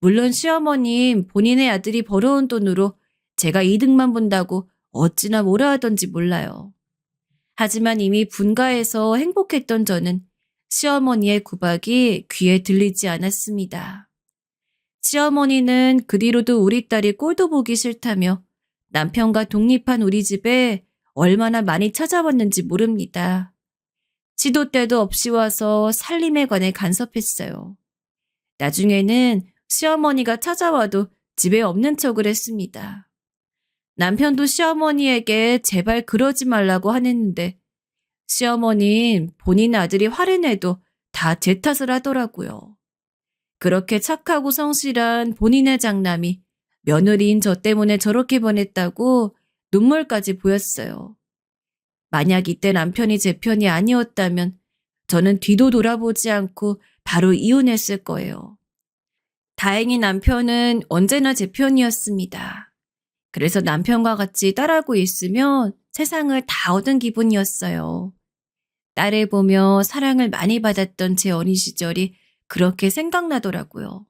물론 시어머님 본인의 아들이 벌어온 돈으로 제가 이득만 본다고 어찌나 뭐라 하던지 몰라요. 하지만 이미 분가해서 행복했던 저는 시어머니의 구박이 귀에 들리지 않았습니다. 시어머니는 그 뒤로도 우리 딸이 꼴도 보기 싫다며 남편과 독립한 우리 집에 얼마나 많이 찾아왔는지 모릅니다. 시도 때도 없이 와서 살림에 관해 간섭했어요. 나중에는 시어머니가 찾아와도 집에 없는 척을 했습니다. 남편도 시어머니에게 제발 그러지 말라고 하는데 시어머니는 본인 아들이 화를 내도 다 제 탓을 하더라고요. 그렇게 착하고 성실한 본인의 장남이 며느리인 저 때문에 저렇게 변했다고 눈물까지 보였어요. 만약 이때 남편이 제 편이 아니었다면 저는 뒤도 돌아보지 않고 바로 이혼했을 거예요. 다행히 남편은 언제나 제 편이었습니다. 그래서 남편과 같이 딸하고 있으면 세상을 다 얻은 기분이었어요. 딸을 보며 사랑을 많이 받았던 제 어린 시절이 그렇게 생각나더라고요.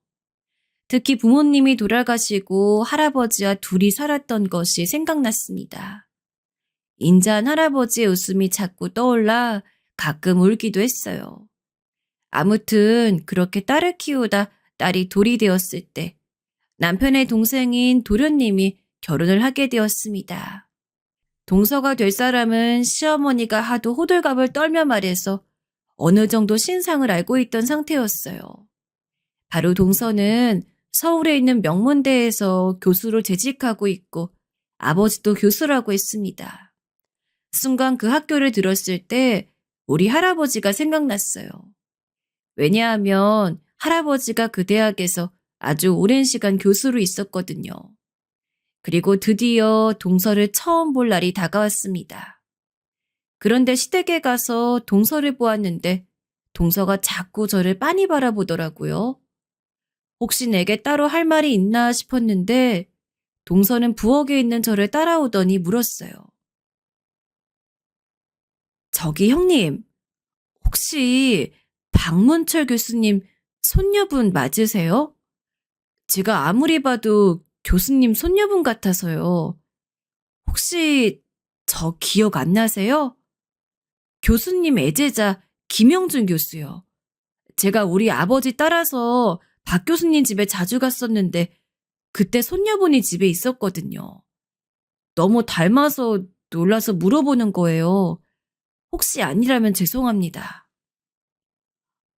특히 부모님이 돌아가시고 할아버지와 둘이 살았던 것이 생각났습니다. 인자한 할아버지의 웃음이 자꾸 떠올라 가끔 울기도 했어요. 아무튼 그렇게 딸을 키우다 딸이 돌이 되었을 때 남편의 동생인 도련님이 결혼을 하게 되었습니다. 동서가 될 사람은 시어머니가 하도 호들갑을 떨며 말해서 어느 정도 신상을 알고 있던 상태였어요. 바로 동서는 서울에 있는 명문대에서 교수로 재직하고 있고 아버지도 교수라고 했습니다. 순간 그 학교를 들었을 때 우리 할아버지가 생각났어요. 왜냐하면 할아버지가 그 대학에서 아주 오랜 시간 교수로 있었거든요. 그리고 드디어 동서를 처음 볼 날이 다가왔습니다. 그런데 시댁에 가서 동서를 보았는데 동서가 자꾸 저를 빤히 바라보더라고요. 혹시 내게 따로 할 말이 있나 싶었는데 동서는 부엌에 있는 저를 따라오더니 물었어요. 저기 형님, 혹시 박문철 교수님 손녀분 맞으세요? 제가 아무리 봐도 교수님 손녀분 같아서요. 혹시 저 기억 안 나세요? 교수님 애제자 김영준 교수요. 제가 우리 아버지 따라서 박 교수님 집에 자주 갔었는데 그때 손녀분이 집에 있었거든요. 너무 닮아서 놀라서 물어보는 거예요. 혹시 아니라면 죄송합니다.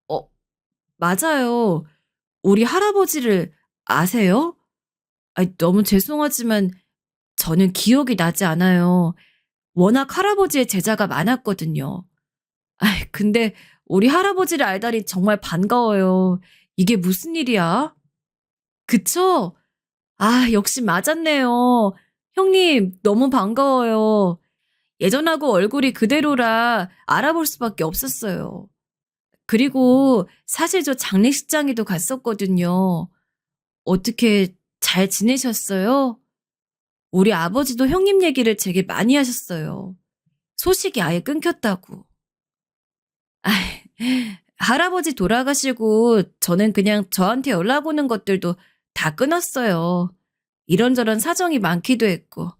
어, 맞아요. 우리 할아버지를 아세요? 너무 죄송하지만 저는 기억이 나지 않아요. 워낙 할아버지의 제자가 많았거든요. 근데 우리 할아버지를 알다니 정말 반가워요. 이게 무슨 일이야? 그쵸? 역시 맞았네요. 형님, 너무 반가워요. 예전하고 얼굴이 그대로라 알아볼 수밖에 없었어요. 그리고 사실 저 장례식장에도 갔었거든요. 어떻게 잘 지내셨어요? 우리 아버지도 형님 얘기를 되게 많이 하셨어요. 소식이 아예 끊겼다고. 아이, 할아버지 돌아가시고 저는 그냥 저한테 연락 오는 것들도 다 끊었어요. 이런저런 사정이 많기도 했고.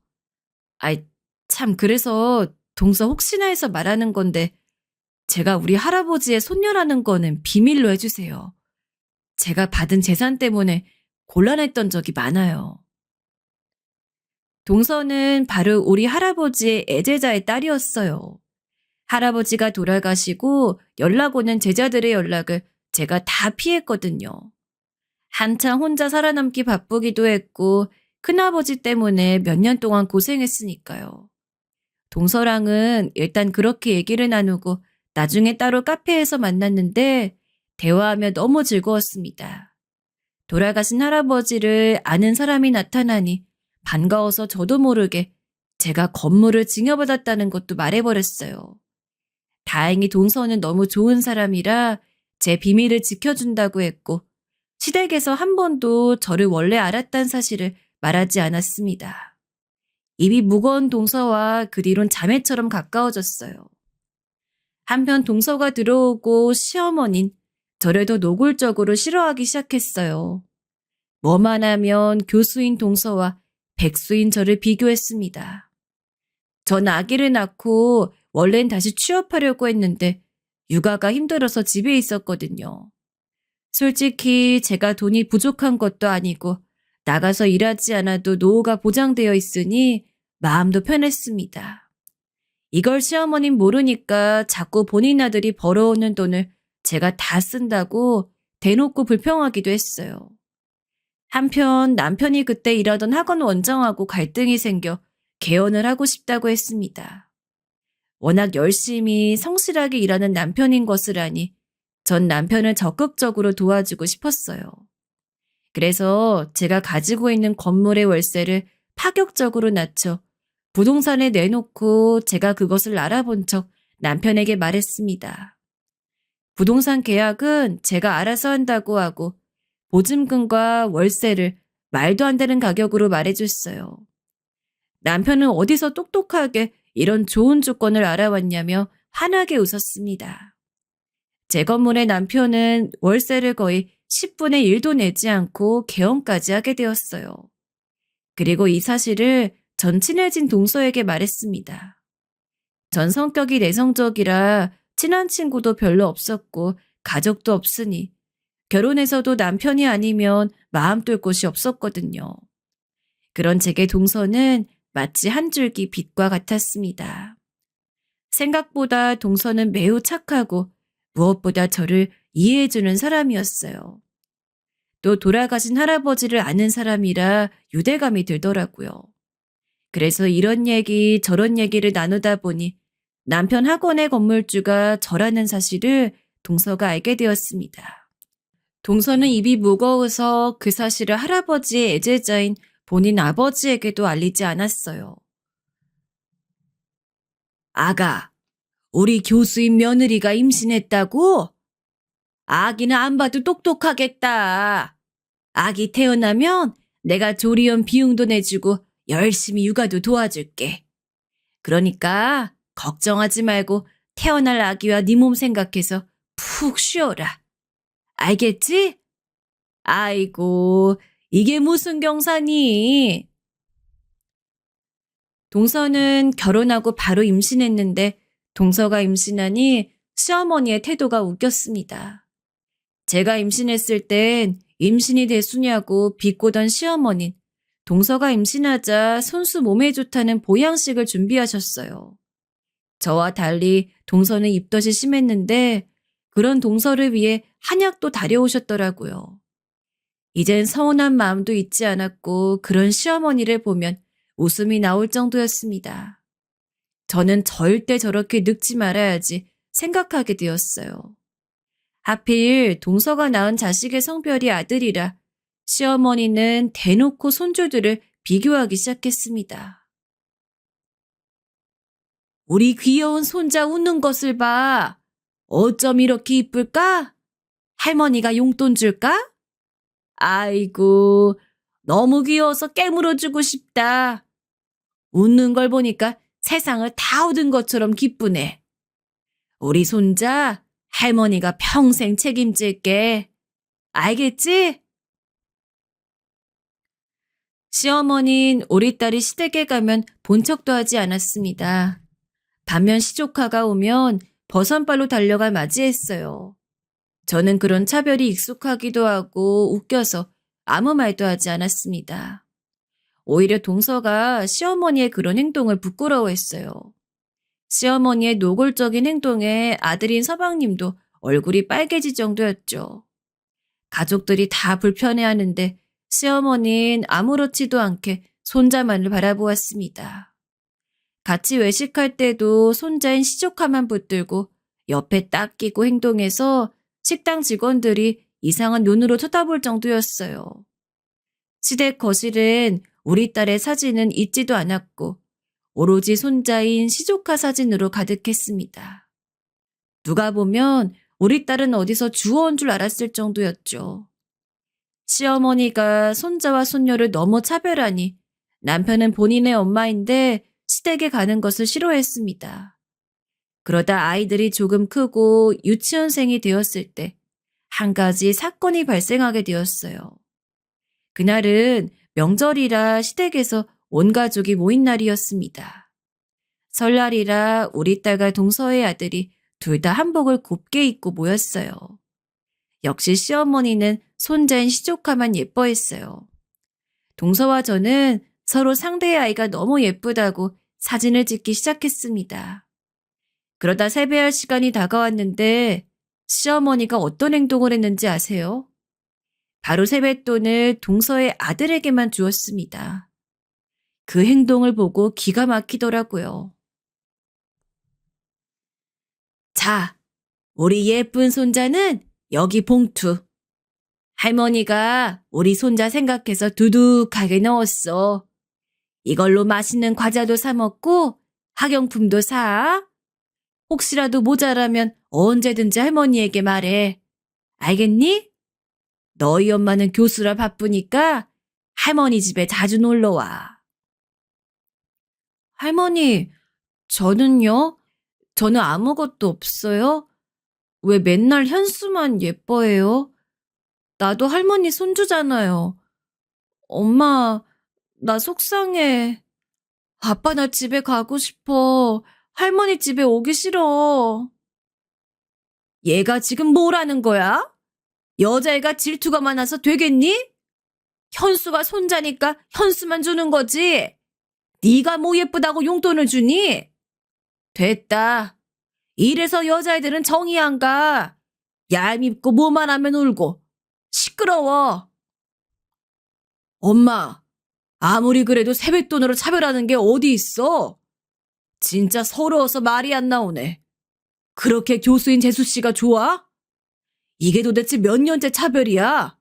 참 그래서 동서 혹시나 해서 말하는 건데 제가 우리 할아버지의 손녀라는 거는 비밀로 해주세요. 제가 받은 재산 때문에 곤란했던 적이 많아요. 동서는 바로 우리 할아버지의 애제자의 딸이었어요. 할아버지가 돌아가시고 연락 오는 제자들의 연락을 제가 다 피했거든요. 한창 혼자 살아남기 바쁘기도 했고 큰아버지 때문에 몇 년 동안 고생했으니까요. 동서랑은 일단 그렇게 얘기를 나누고 나중에 따로 카페에서 만났는데 대화하며 너무 즐거웠습니다. 돌아가신 할아버지를 아는 사람이 나타나니 반가워서 저도 모르게 제가 건물을 징여받았다는 것도 말해버렸어요. 다행히 동서는 너무 좋은 사람이라 제 비밀을 지켜준다고 했고 시댁에서 한 번도 저를 원래 알았다는 사실을 말하지 않았습니다. 입이 무거운 동서와 그 뒤론 자매처럼 가까워졌어요. 한편 동서가 들어오고 시어머니는 저를 더 노골적으로 싫어하기 시작했어요. 뭐만 하면 교수인 동서와 백수인 저를 비교했습니다. 전 아기를 낳고 원래는 다시 취업하려고 했는데 육아가 힘들어서 집에 있었거든요. 솔직히 제가 돈이 부족한 것도 아니고 나가서 일하지 않아도 노후가 보장되어 있으니 마음도 편했습니다. 이걸 시어머님 모르니까 자꾸 본인 아들이 벌어오는 돈을 제가 다 쓴다고 대놓고 불평하기도 했어요. 한편 남편이 그때 일하던 학원 원장하고 갈등이 생겨 개원을 하고 싶다고 했습니다. 워낙 열심히 성실하게 일하는 남편인 것을 아니 전 남편을 적극적으로 도와주고 싶었어요. 그래서 제가 가지고 있는 건물의 월세를 파격적으로 낮춰 부동산에 내놓고 제가 그것을 알아본 척 남편에게 말했습니다. 부동산 계약은 제가 알아서 한다고 하고 보증금과 월세를 말도 안 되는 가격으로 말해줬어요. 남편은 어디서 똑똑하게 이런 좋은 조건을 알아왔냐며 환하게 웃었습니다. 제 건물의 남편은 월세를 거의 10분의 1도 내지 않고 개원까지 하게 되었어요. 그리고 이 사실을 전 친해진 동서에게 말했습니다. 전 성격이 내성적이라 친한 친구도 별로 없었고 가족도 없으니 결혼해서도 남편이 아니면 마음 뚫 곳이 없었거든요. 그런 제게 동서는 마치 한 줄기 빛과 같았습니다. 생각보다 동서는 매우 착하고 무엇보다 저를 이해해주는 사람이었어요. 또 돌아가신 할아버지를 아는 사람이라 유대감이 들더라고요. 그래서 이런 얘기 저런 얘기를 나누다 보니 남편 학원의 건물주가 저라는 사실을 동서가 알게 되었습니다. 동서는 입이 무거워서 그 사실을 할아버지의 애제자인 본인 아버지에게도 알리지 않았어요. 아가, 우리 교수인 며느리가 임신했다고? 아기는 안 봐도 똑똑하겠다. 아기 태어나면 내가 조리원 비용도 내주고 열심히 육아도 도와줄게. 그러니까 걱정하지 말고 태어날 아기와 네 몸 생각해서 푹 쉬어라. 알겠지? 아이고, 이게 무슨 경사니? 동서는 결혼하고 바로 임신했는데 동서가 임신하니 시어머니의 태도가 웃겼습니다. 제가 임신했을 땐 임신이 됐으냐고 비꼬던 시어머니는 동서가 임신하자 손수 몸에 좋다는 보양식을 준비하셨어요. 저와 달리 동서는 입덧이 심했는데 그런 동서를 위해 한약도 다려오셨더라고요. 이젠 서운한 마음도 있지 않았고 그런 시어머니를 보면 웃음이 나올 정도였습니다. 저는 절대 저렇게 늙지 말아야지 생각하게 되었어요. 하필 동서가 낳은 자식의 성별이 아들이라 시어머니는 대놓고 손주들을 비교하기 시작했습니다. 우리 귀여운 손자 웃는 것을 봐. 어쩜 이렇게 이쁠까? 할머니가 용돈 줄까? 아이고, 너무 귀여워서 깨물어주고 싶다. 웃는 걸 보니까 세상을 다 얻은 것처럼 기쁘네. 우리 손자 할머니가 평생 책임질게. 알겠지? 시어머니는 우리 딸이 시댁에 가면 본 척도 하지 않았습니다. 반면 시조카가 오면 버선발로 달려가 맞이했어요. 저는 그런 차별이 익숙하기도 하고 웃겨서 아무 말도 하지 않았습니다. 오히려 동서가 시어머니의 그런 행동을 부끄러워했어요. 시어머니의 노골적인 행동에 아들인 서방님도 얼굴이 빨개질 정도였죠. 가족들이 다 불편해하는데 시어머니는 아무렇지도 않게 손자만을 바라보았습니다. 같이 외식할 때도 손자인 시조카만 붙들고 옆에 딱 끼고 행동해서 식당 직원들이 이상한 눈으로 쳐다볼 정도였어요. 시댁 거실엔 우리 딸의 사진은 있지도 않았고 오로지 손자인 시조카 사진으로 가득했습니다. 누가 보면 우리 딸은 어디서 주워온 줄 알았을 정도였죠. 시어머니가 손자와 손녀를 너무 차별하니 남편은 본인의 엄마인데 시댁에 가는 것을 싫어했습니다. 그러다 아이들이 조금 크고 유치원생이 되었을 때 한 가지 사건이 발생하게 되었어요. 그날은 명절이라 시댁에서 온 가족이 모인 날이었습니다. 설날이라 우리 딸과 동서의 아들이 둘 다 한복을 곱게 입고 모였어요. 역시 시어머니는 손자인 시조카만 예뻐했어요. 동서와 저는 서로 상대의 아이가 너무 예쁘다고 사진을 찍기 시작했습니다. 그러다 세배할 시간이 다가왔는데 시어머니가 어떤 행동을 했는지 아세요? 바로 세뱃돈을 동서의 아들에게만 주었습니다. 그 행동을 보고 기가 막히더라고요. 자, 우리 예쁜 손자는 여기 봉투. 할머니가 우리 손자 생각해서 두둑하게 넣었어. 이걸로 맛있는 과자도 사 먹고 학용품도 사. 혹시라도 모자라면 언제든지 할머니에게 말해. 알겠니? 너희 엄마는 교수라 바쁘니까 할머니 집에 자주 놀러 와. 할머니, 저는요? 저는 아무것도 없어요? 왜 맨날 현수만 예뻐해요? 나도 할머니 손주잖아요. 엄마, 나 속상해. 아빠, 나 집에 가고 싶어. 할머니 집에 오기 싫어. 얘가 지금 뭐라는 거야? 여자애가 질투가 많아서 되겠니? 현수가 손자니까 현수만 주는 거지. 네가 뭐 예쁘다고 용돈을 주니? 됐다. 이래서 여자애들은 정이 안 가. 얄밉고 뭐만 하면 울고. 시끄러워. 엄마, 아무리 그래도 세뱃돈으로 차별하는 게 어디 있어? 진짜 서러워서 말이 안 나오네. 그렇게 교수인 재수 씨가 좋아? 이게 도대체 몇 년째 차별이야?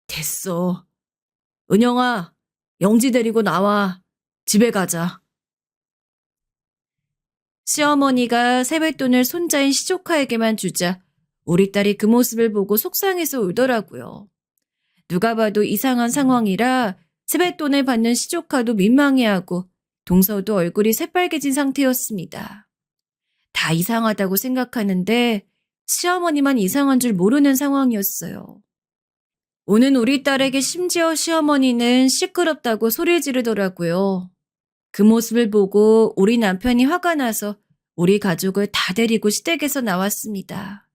됐어. 은영아, 영지 데리고 나와. 집에 가자. 시어머니가 세뱃돈을 손자인 시조카에게만 주자 우리 딸이 그 모습을 보고 속상해서 울더라고요. 누가 봐도 이상한 상황이라 세뱃돈을 받는 시조카도 민망해하고 동서도 얼굴이 새빨개진 상태였습니다. 다 이상하다고 생각하는데 시어머니만 이상한 줄 모르는 상황이었어요. 오는 우리 딸에게 심지어 시어머니는 시끄럽다고 소리를 지르더라고요. 그 모습을 보고 우리 남편이 화가 나서 우리 가족을 다 데리고 시댁에서 나왔습니다.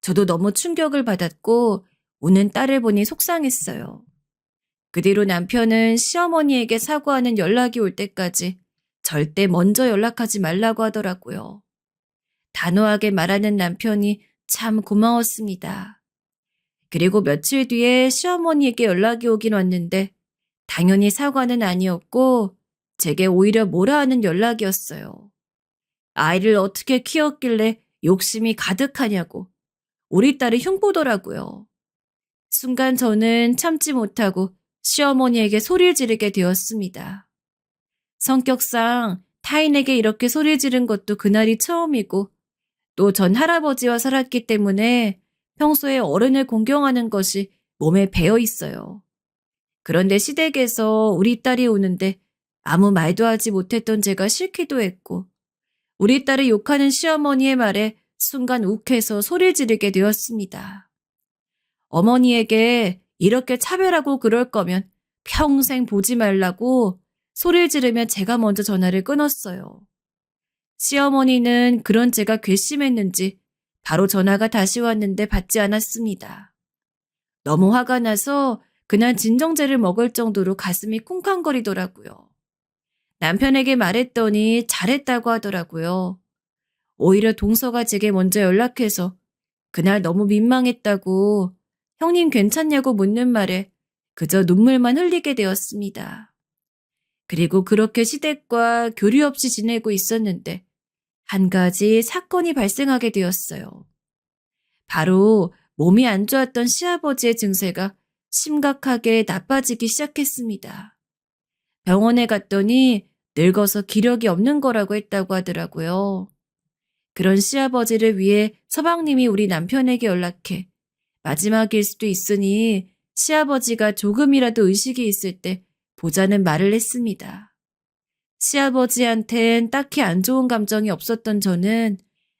저도 너무 충격을 받았고 우는 딸을 보니 속상했어요. 그 뒤로 남편은 시어머니에게 사과하는 연락이 올 때까지 절대 먼저 연락하지 말라고 하더라고요. 단호하게 말하는 남편이 참 고마웠습니다. 그리고 며칠 뒤에 시어머니에게 연락이 오긴 왔는데 당연히 사과는 아니었고 제게 오히려 뭐라 하는 연락이었어요. 아이를 어떻게 키웠길래 욕심이 가득하냐고 우리 딸이 흉보더라고요. 순간 저는 참지 못하고 시어머니에게 소리를 지르게 되었습니다. 성격상 타인에게 이렇게 소리 지른 것도 그날이 처음이고 또 전 할아버지와 살았기 때문에 평소에 어른을 공경하는 것이 몸에 배어 있어요. 그런데 시댁에서 우리 딸이 오는데 아무 말도 하지 못했던 제가 싫기도 했고 우리 딸을 욕하는 시어머니의 말에 순간 욱해서 소리를 지르게 되었습니다. 어머니에게 이렇게 차별하고 그럴 거면 평생 보지 말라고 소리를 지르며 제가 먼저 전화를 끊었어요. 시어머니는 그런 제가 괘씸했는지 바로 전화가 다시 왔는데 받지 않았습니다. 너무 화가 나서 그날 진정제를 먹을 정도로 가슴이 쿵쾅거리더라고요. 남편에게 말했더니 잘했다고 하더라고요. 오히려 동서가 제게 먼저 연락해서 그날 너무 민망했다고 형님 괜찮냐고 묻는 말에 그저 눈물만 흘리게 되었습니다. 그리고 그렇게 시댁과 교류 없이 지내고 있었는데 한 가지 사건이 발생하게 되었어요. 바로 몸이 안 좋았던 시아버지의 증세가 심각하게 나빠지기 시작했습니다. 병원에 갔더니 늙어서 기력이 없는 거라고 했다고 하더라고요. 그런 시아버지를 위해 서방님이 우리 남편에게 연락해 마지막일 수도 있으니 시아버지가 조금이라도 의식이 있을 때 보자는 말을 했습니다. 시아버지한텐 딱히 안 좋은 감정이 없었던 저는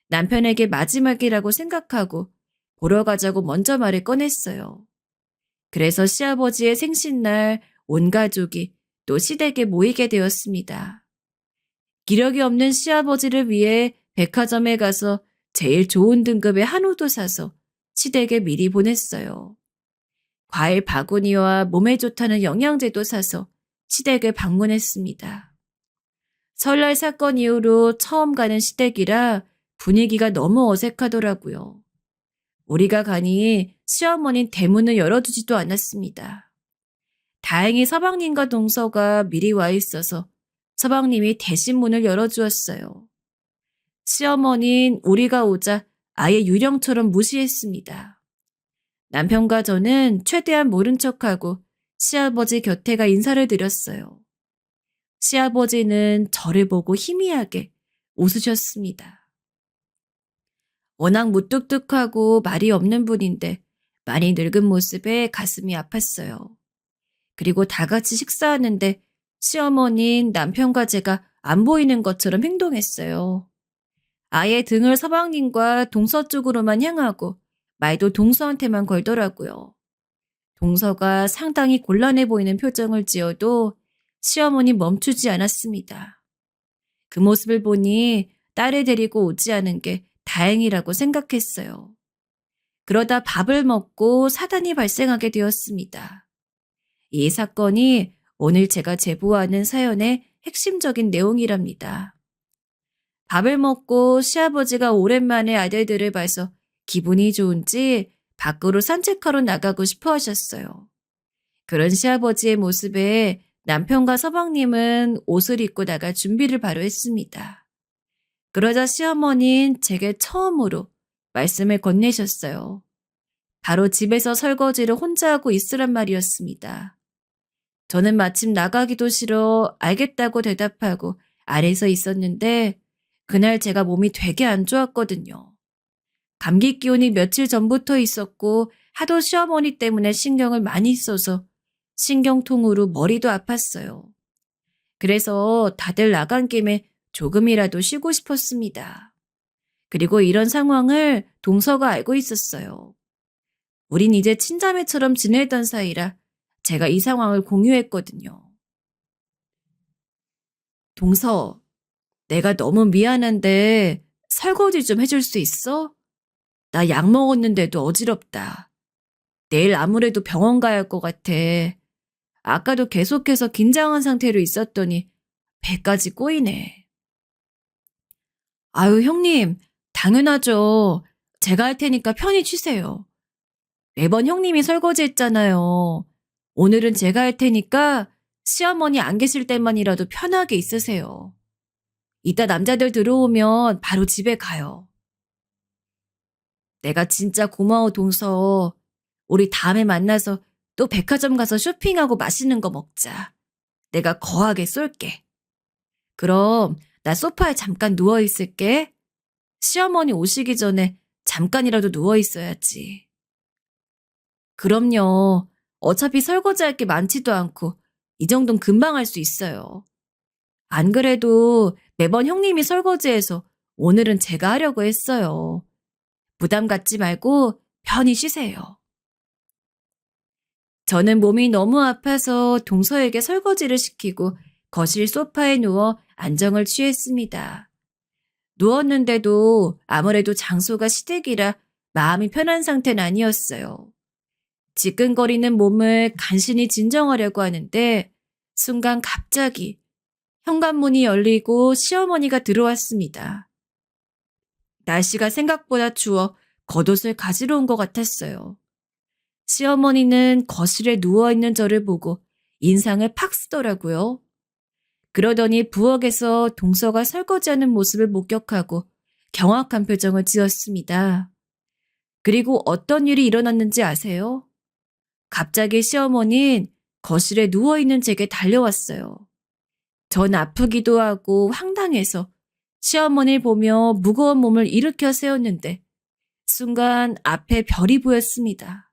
남편에게 마지막이라고 생각하고 보러 가자고 먼저 말을 꺼냈어요. 그래서 시아버지의 생신날 온 가족이 또 시댁에 모이게 되었습니다. 기력이 없는 시아버지를 위해 백화점에 가서 제일 좋은 등급의 한우도 사서 시댁에 미리 보냈어요. 과일 바구니와 몸에 좋다는 영양제도 사서 시댁을 방문했습니다. 설날 사건 이후로 처음 가는 시댁이라 분위기가 너무 어색하더라고요. 우리가 가니 시어머니는 대문을 열어주지도 않았습니다. 다행히 서방님과 동서가 미리 와 있어서 서방님이 대신 문을 열어주었어요. 시어머니는 우리가 오자 아예 유령처럼 무시했습니다. 남편과 저는 최대한 모른 척하고 시아버지 곁에 가 인사를 드렸어요. 시아버지는 저를 보고 희미하게 웃으셨습니다. 워낙 무뚝뚝하고 말이 없는 분인데 많이 늙은 모습에 가슴이 아팠어요. 그리고 다 같이 식사하는데 시어머니는 남편과 제가 안 보이는 것처럼 행동했어요. 아예 등을 서방님과 동서 쪽으로만 향하고 말도 동서한테만 걸더라고요. 동서가 상당히 곤란해 보이는 표정을 지어도 시어머니 멈추지 않았습니다. 그 모습을 보니 딸을 데리고 오지 않은 게 다행이라고 생각했어요. 그러다 밥을 먹고 사단이 발생하게 되었습니다. 이 사건이 오늘 제가 제보하는 사연의 핵심적인 내용이랍니다. 밥을 먹고 시아버지가 오랜만에 아들들을 봐서 기분이 좋은지 밖으로 산책하러 나가고 싶어 하셨어요. 그런 시아버지의 모습에 남편과 서방님은 옷을 입고 나갈 준비를 바로 했습니다. 그러자 시어머니는 제게 처음으로 말씀을 건네셨어요. 바로 집에서 설거지를 혼자 하고 있으란 말이었습니다. 저는 마침 나가기도 싫어 알겠다고 대답하고 아래서 있었는데 그날 제가 몸이 되게 안 좋았거든요. 감기 기운이 며칠 전부터 있었고 하도 시어머니 때문에 신경을 많이 써서 신경통으로 머리도 아팠어요. 그래서 다들 나간 김에 조금이라도 쉬고 싶었습니다. 그리고 이런 상황을 동서가 알고 있었어요. 우린 이제 친자매처럼 지내던 사이라 제가 이 상황을 공유했거든요. 동서, 내가 너무 미안한데 설거지 좀 해줄 수 있어? 나 약 먹었는데도 어지럽다. 내일 아무래도 병원 가야 할 것 같아. 아까도 계속해서 긴장한 상태로 있었더니 배까지 꼬이네. 아유, 형님, 당연하죠. 제가 할 테니까 편히 쉬세요. 매번 형님이 설거지 했잖아요. 오늘은 제가 할 테니까 시어머니 안 계실 때만이라도 편하게 있으세요. 이따 남자들 들어오면 바로 집에 가요. 내가 진짜 고마워, 동서. 우리 다음에 만나서 또 백화점 가서 쇼핑하고 맛있는 거 먹자. 내가 거하게 쏠게. 그럼 나 소파에 잠깐 누워 있을게. 시어머니 오시기 전에 잠깐이라도 누워 있어야지. 그럼요. 어차피 설거지할 게 많지도 않고 이 정도는 금방 할 수 있어요. 안 그래도 매번 형님이 설거지해서 오늘은 제가 하려고 했어요. 부담 갖지 말고 편히 쉬세요. 저는 몸이 너무 아파서 동서에게 설거지를 시키고 거실 소파에 누워 안정을 취했습니다. 누웠는데도 아무래도 장소가 시댁이라 마음이 편한 상태는 아니었어요. 지끈거리는 몸을 간신히 진정하려고 하는데 순간 갑자기 현관문이 열리고 시어머니가 들어왔습니다. 날씨가 생각보다 추워 겉옷을 가지러 온 것 같았어요. 시어머니는 거실에 누워있는 저를 보고 인상을 팍 쓰더라고요. 그러더니 부엌에서 동서가 설거지하는 모습을 목격하고 경악한 표정을 지었습니다. 그리고 어떤 일이 일어났는지 아세요? 갑자기 시어머니는 거실에 누워있는 제게 달려왔어요. 전 아프기도 하고 황당해서 시어머니를 보며 무거운 몸을 일으켜 세웠는데 순간 앞에 별이 보였습니다.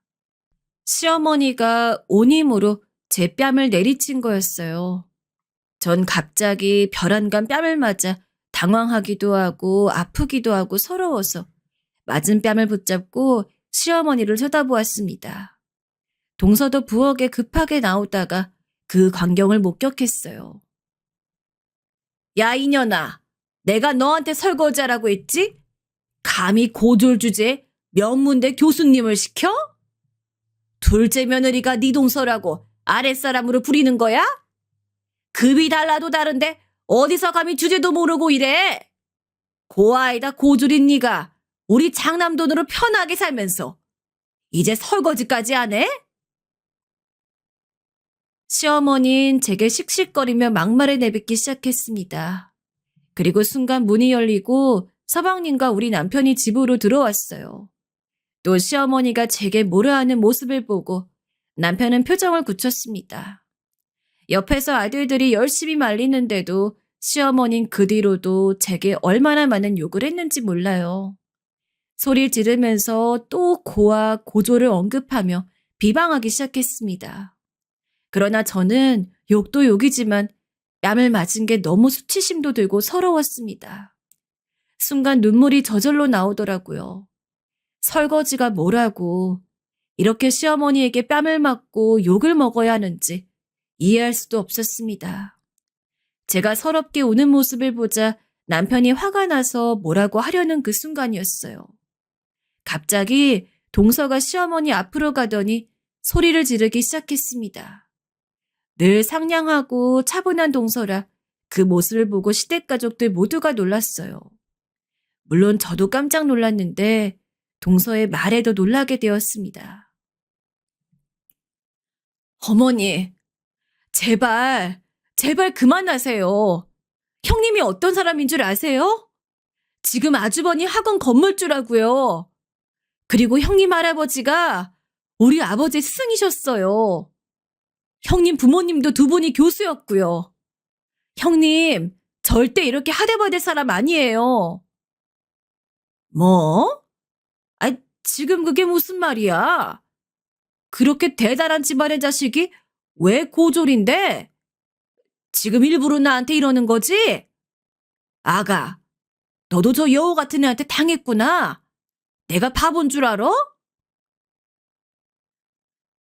시어머니가 온 힘으로 제 뺨을 내리친 거였어요. 전 갑자기 별 안간 뺨을 맞아 당황하기도 하고 아프기도 하고 서러워서 맞은 뺨을 붙잡고 시어머니를 쳐다보았습니다. 동서도 부엌에 급하게 나오다가 그 광경을 목격했어요. 야, 이년아, 내가 너한테 설거지하라고 했지? 감히 고졸 주제에 명문대 교수님을 시켜? 둘째 며느리가 네 동서라고 아랫사람으로 부리는 거야? 급이 달라도 다른데 어디서 감히 주제도 모르고 이래? 고아에다 고졸인 네가 우리 장남돈으로 편하게 살면서 이제 설거지까지 안 해? 시어머니는 제게 씩씩거리며 막말을 내뱉기 시작했습니다. 그리고 순간 문이 열리고 서방님과 우리 남편이 집으로 들어왔어요. 또 시어머니가 제게 뭐라 하는 모습을 보고 남편은 표정을 굳혔습니다. 옆에서 아들들이 열심히 말리는데도 시어머니는 그 뒤로도 제게 얼마나 많은 욕을 했는지 몰라요. 소리를 지르면서 또 고와 고조를 언급하며 비방하기 시작했습니다. 그러나 저는 욕도 욕이지만 뺨을 맞은 게 너무 수치심도 들고 서러웠습니다. 순간 눈물이 저절로 나오더라고요. 설거지가 뭐라고 이렇게 시어머니에게 뺨을 맞고 욕을 먹어야 하는지 이해할 수도 없었습니다. 제가 서럽게 우는 모습을 보자 남편이 화가 나서 뭐라고 하려는 그 순간이었어요. 갑자기 동서가 시어머니 앞으로 가더니 소리를 지르기 시작했습니다. 늘 상냥하고 차분한 동서라 그 모습을 보고 시댁 가족들 모두가 놀랐어요. 물론 저도 깜짝 놀랐는데 동서의 말에도 놀라게 되었습니다. 어머니, 제발 그만하세요. 형님이 어떤 사람인 줄 아세요? 지금 아주버니 학원 건물주라고요. 그리고 형님 할아버지가 우리 아버지 스승이셨어요. 형님 부모님도 두 분이 교수였고요. 형님 절대 이렇게 하대받을 사람 아니에요. 뭐? 지금 그게 무슨 말이야? 그렇게 대단한 집안의 자식이 왜 고졸인데? 지금 일부러 나한테 이러는 거지? 아가, 너도 저 여우 같은 애한테 당했구나. 내가 바본 줄 알아?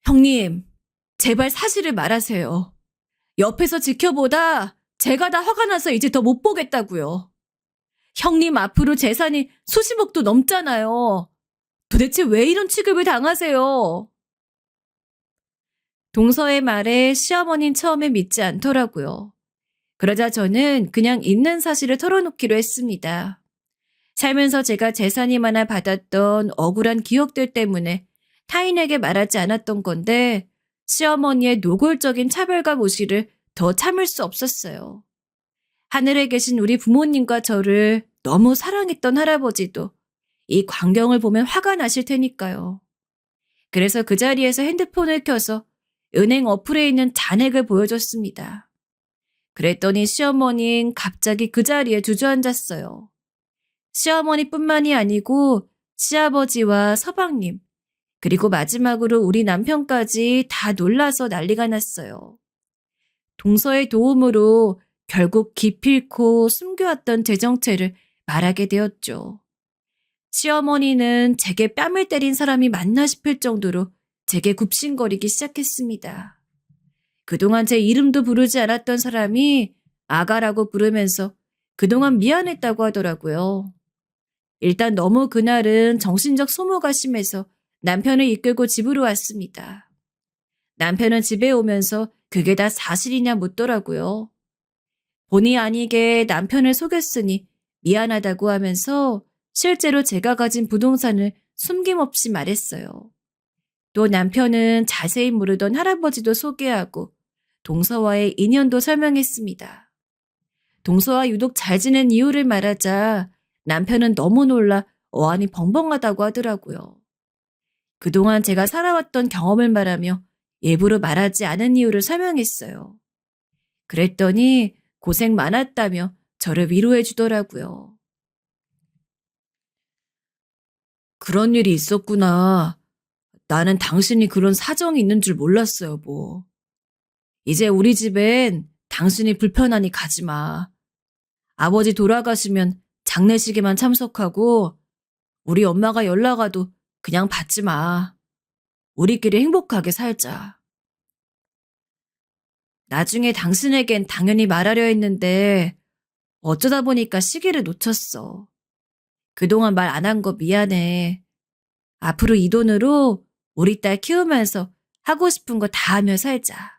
형님, 제발 사실을 말하세요. 옆에서 지켜보다 제가 다 화가 나서 이제 더 못 보겠다고요. 형님 앞으로 재산이 수십억도 넘잖아요. 도대체 왜 이런 취급을 당하세요? 동서의 말에 시어머니는 처음에 믿지 않더라고요. 그러자 저는 그냥 있는 사실을 털어놓기로 했습니다. 살면서 제가 재산이 많아 받았던 억울한 기억들 때문에 타인에게 말하지 않았던 건데 시어머니의 노골적인 차별과 무시를 더 참을 수 없었어요. 하늘에 계신 우리 부모님과 저를 너무 사랑했던 할아버지도 이 광경을 보면 화가 나실 테니까요. 그래서 그 자리에서 핸드폰을 켜서 은행 어플에 있는 잔액을 보여줬습니다. 그랬더니 시어머니는 갑자기 그 자리에 주저앉았어요. 시어머니뿐만이 아니고 시아버지와 서방님, 그리고 마지막으로 우리 남편까지 다 놀라서 난리가 났어요. 동서의 도움으로 결국 기필코 숨겨왔던 제 정체를 말하게 되었죠. 시어머니는 제게 뺨을 때린 사람이 맞나 싶을 정도로 제게 굽신거리기 시작했습니다. 그동안 제 이름도 부르지 않았던 사람이 아가라고 부르면서 그동안 미안했다고 하더라고요. 일단 너무 그날은 정신적 소모가 심해서 남편을 이끌고 집으로 왔습니다. 남편은 집에 오면서 그게 다 사실이냐 묻더라고요. 본의 아니게 남편을 속였으니 미안하다고 하면서 실제로 제가 가진 부동산을 숨김없이 말했어요. 또 남편은 자세히 모르던 할아버지도 소개하고 동서와의 인연도 설명했습니다. 동서와 유독 잘 지낸 이유를 말하자 남편은 너무 놀라 어안이 벙벙하다고 하더라고요. 그동안 제가 살아왔던 경험을 말하며 일부러 말하지 않은 이유를 설명했어요. 그랬더니 고생 많았다며 저를 위로해 주더라고요. 그런 일이 있었구나. 나는 당신이 그런 사정이 있는 줄 몰랐어요, 뭐. 이제 우리 집엔 당신이 불편하니 가지 마. 아버지 돌아가시면 장례식에만 참석하고 우리 엄마가 연락 와도 그냥 받지 마. 우리끼리 행복하게 살자. 나중에 당신에겐 당연히 말하려 했는데 어쩌다 보니까 시기를 놓쳤어. 그동안 말 안 한 거 미안해. 앞으로 이 돈으로 우리 딸 키우면서 하고 싶은 거 다 하며 살자.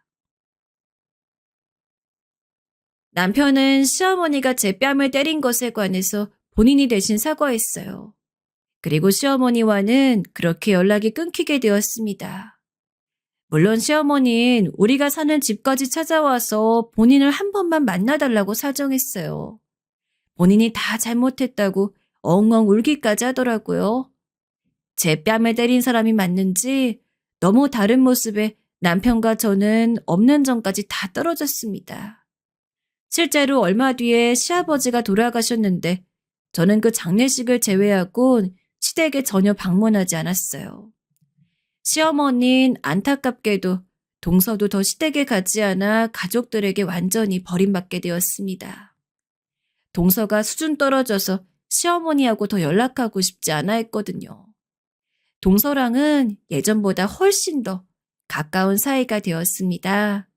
남편은 시어머니가 제 뺨을 때린 것에 관해서 본인이 대신 사과했어요. 그리고 시어머니와는 그렇게 연락이 끊기게 되었습니다. 물론 시어머니는 우리가 사는 집까지 찾아와서 본인을 한 번만 만나달라고 사정했어요. 본인이 다 잘못했다고 엉엉 울기까지 하더라고요. 제 뺨을 때린 사람이 맞는지 너무 다른 모습에 남편과 저는 없는 전까지 다 떨어졌습니다. 실제로 얼마 뒤에 시아버지가 돌아가셨는데 저는 그 장례식을 제외하고 시댁에 전혀 방문하지 않았어요. 시어머니는 안타깝게도 동서도 더 시댁에 가지 않아 가족들에게 완전히 버림받게 되었습니다. 동서가 수준 떨어져서 시어머니하고 더 연락하고 싶지 않아 했거든요. 동서랑은 예전보다 훨씬 더 가까운 사이가 되었습니다.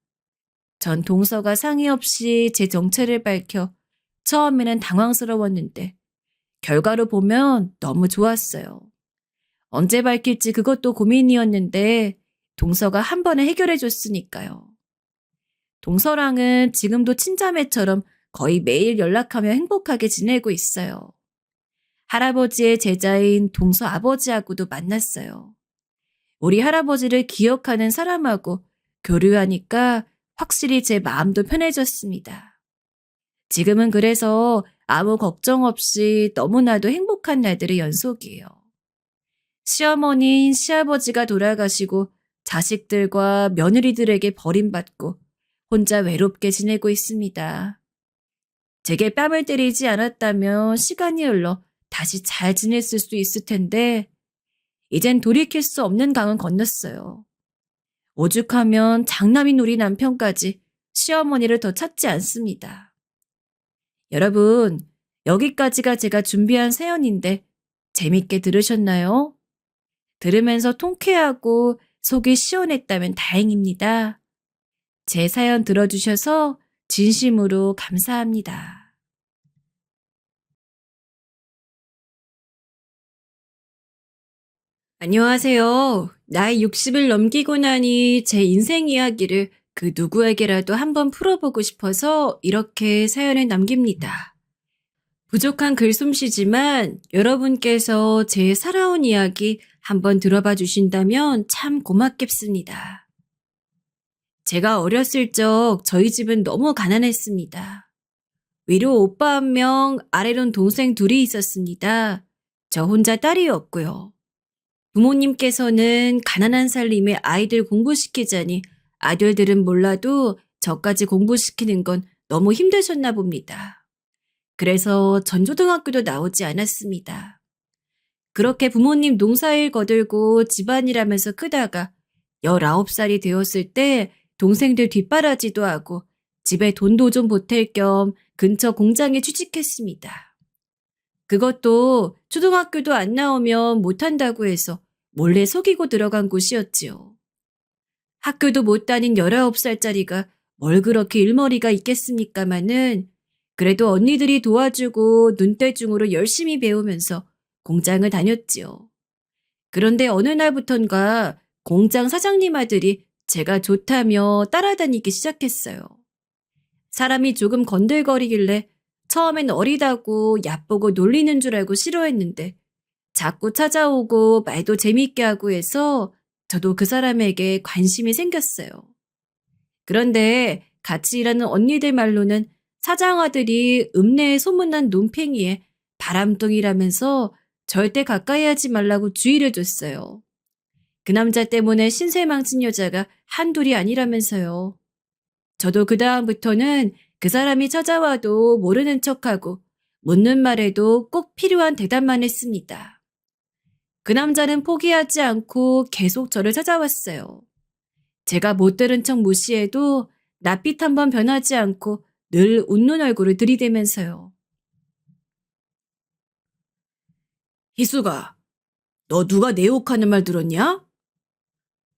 전 동서가 상의 없이 제 정체를 밝혀 처음에는 당황스러웠는데 결과로 보면 너무 좋았어요. 언제 밝힐지 그것도 고민이었는데 동서가 한 번에 해결해 줬으니까요. 동서랑은 지금도 친자매처럼 거의 매일 연락하며 행복하게 지내고 있어요. 할아버지의 제자인 동서 아버지하고도 만났어요. 우리 할아버지를 기억하는 사람하고 교류하니까 확실히 제 마음도 편해졌습니다. 지금은 그래서 아무 걱정 없이 너무나도 행복한 날들의 연속이에요. 시어머니인 시아버지가 돌아가시고 자식들과 며느리들에게 버림받고 혼자 외롭게 지내고 있습니다. 제게 뺨을 때리지 않았다면 시간이 흘러 다시 잘 지냈을 수 있을 텐데 이젠 돌이킬 수 없는 강은 건넜어요. 오죽하면 장남인 우리 남편까지 시어머니를 더 찾지 않습니다. 여러분, 여기까지가 제가 준비한 사연인데 재밌게 들으셨나요? 들으면서 통쾌하고 속이 시원했다면 다행입니다. 제 사연 들어주셔서 진심으로 감사합니다. 안녕하세요. 나이 60을 넘기고 나니 제 인생 이야기를 그 누구에게라도 한번 풀어보고 싶어서 이렇게 사연을 남깁니다. 부족한 글솜씨지만 여러분께서 제 살아온 이야기 한번 들어봐 주신다면 참 고맙겠습니다. 제가 어렸을 적 저희 집은 너무 가난했습니다. 위로 오빠 한 명, 아래론 동생 둘이 있었습니다. 저 혼자 딸이었고요. 부모님께서는 가난한 살림에 아이들 공부시키자니 아들들은 몰라도 저까지 공부시키는 건 너무 힘드셨나 봅니다. 그래서 전초등학교도 나오지 않았습니다. 그렇게 부모님 농사일 거들고 집안일하면서 크다가 19살이 되었을 때 동생들 뒷바라지도 하고 집에 돈도 좀 보탤 겸 근처 공장에 취직했습니다. 그것도 초등학교도 안 나오면 못한다고 해서 몰래 속이고 들어간 곳이었지요. 학교도 못 다닌 19살짜리가 뭘 그렇게 일머리가 있겠습니까마는 그래도 언니들이 도와주고 눈대중으로 열심히 배우면서 공장을 다녔지요. 그런데 어느 날부턴가 공장 사장님 아들이 제가 좋다며 따라다니기 시작했어요. 사람이 조금 건들거리길래 처음엔 어리다고 얕보고 놀리는 줄 알고 싫어했는데 자꾸 찾아오고 말도 재밌게 하고 해서 저도 그 사람에게 관심이 생겼어요. 그런데 같이 일하는 언니들 말로는 사장 아들이 읍내에 소문난 논팽이에 바람둥이라면서 절대 가까이 하지 말라고 주의를 줬어요. 그 남자 때문에 신세 망친 여자가 한둘이 아니라면서요. 저도 그 다음부터는 그 사람이 찾아와도 모르는 척하고 묻는 말에도 꼭 필요한 대답만 했습니다. 그 남자는 포기하지 않고 계속 저를 찾아왔어요. 제가 못 들은 척 무시해도 낯빛 한 번 변하지 않고 늘 웃는 얼굴을 들이대면서요. 희수가, 너 누가 내 욕하는 말 들었냐?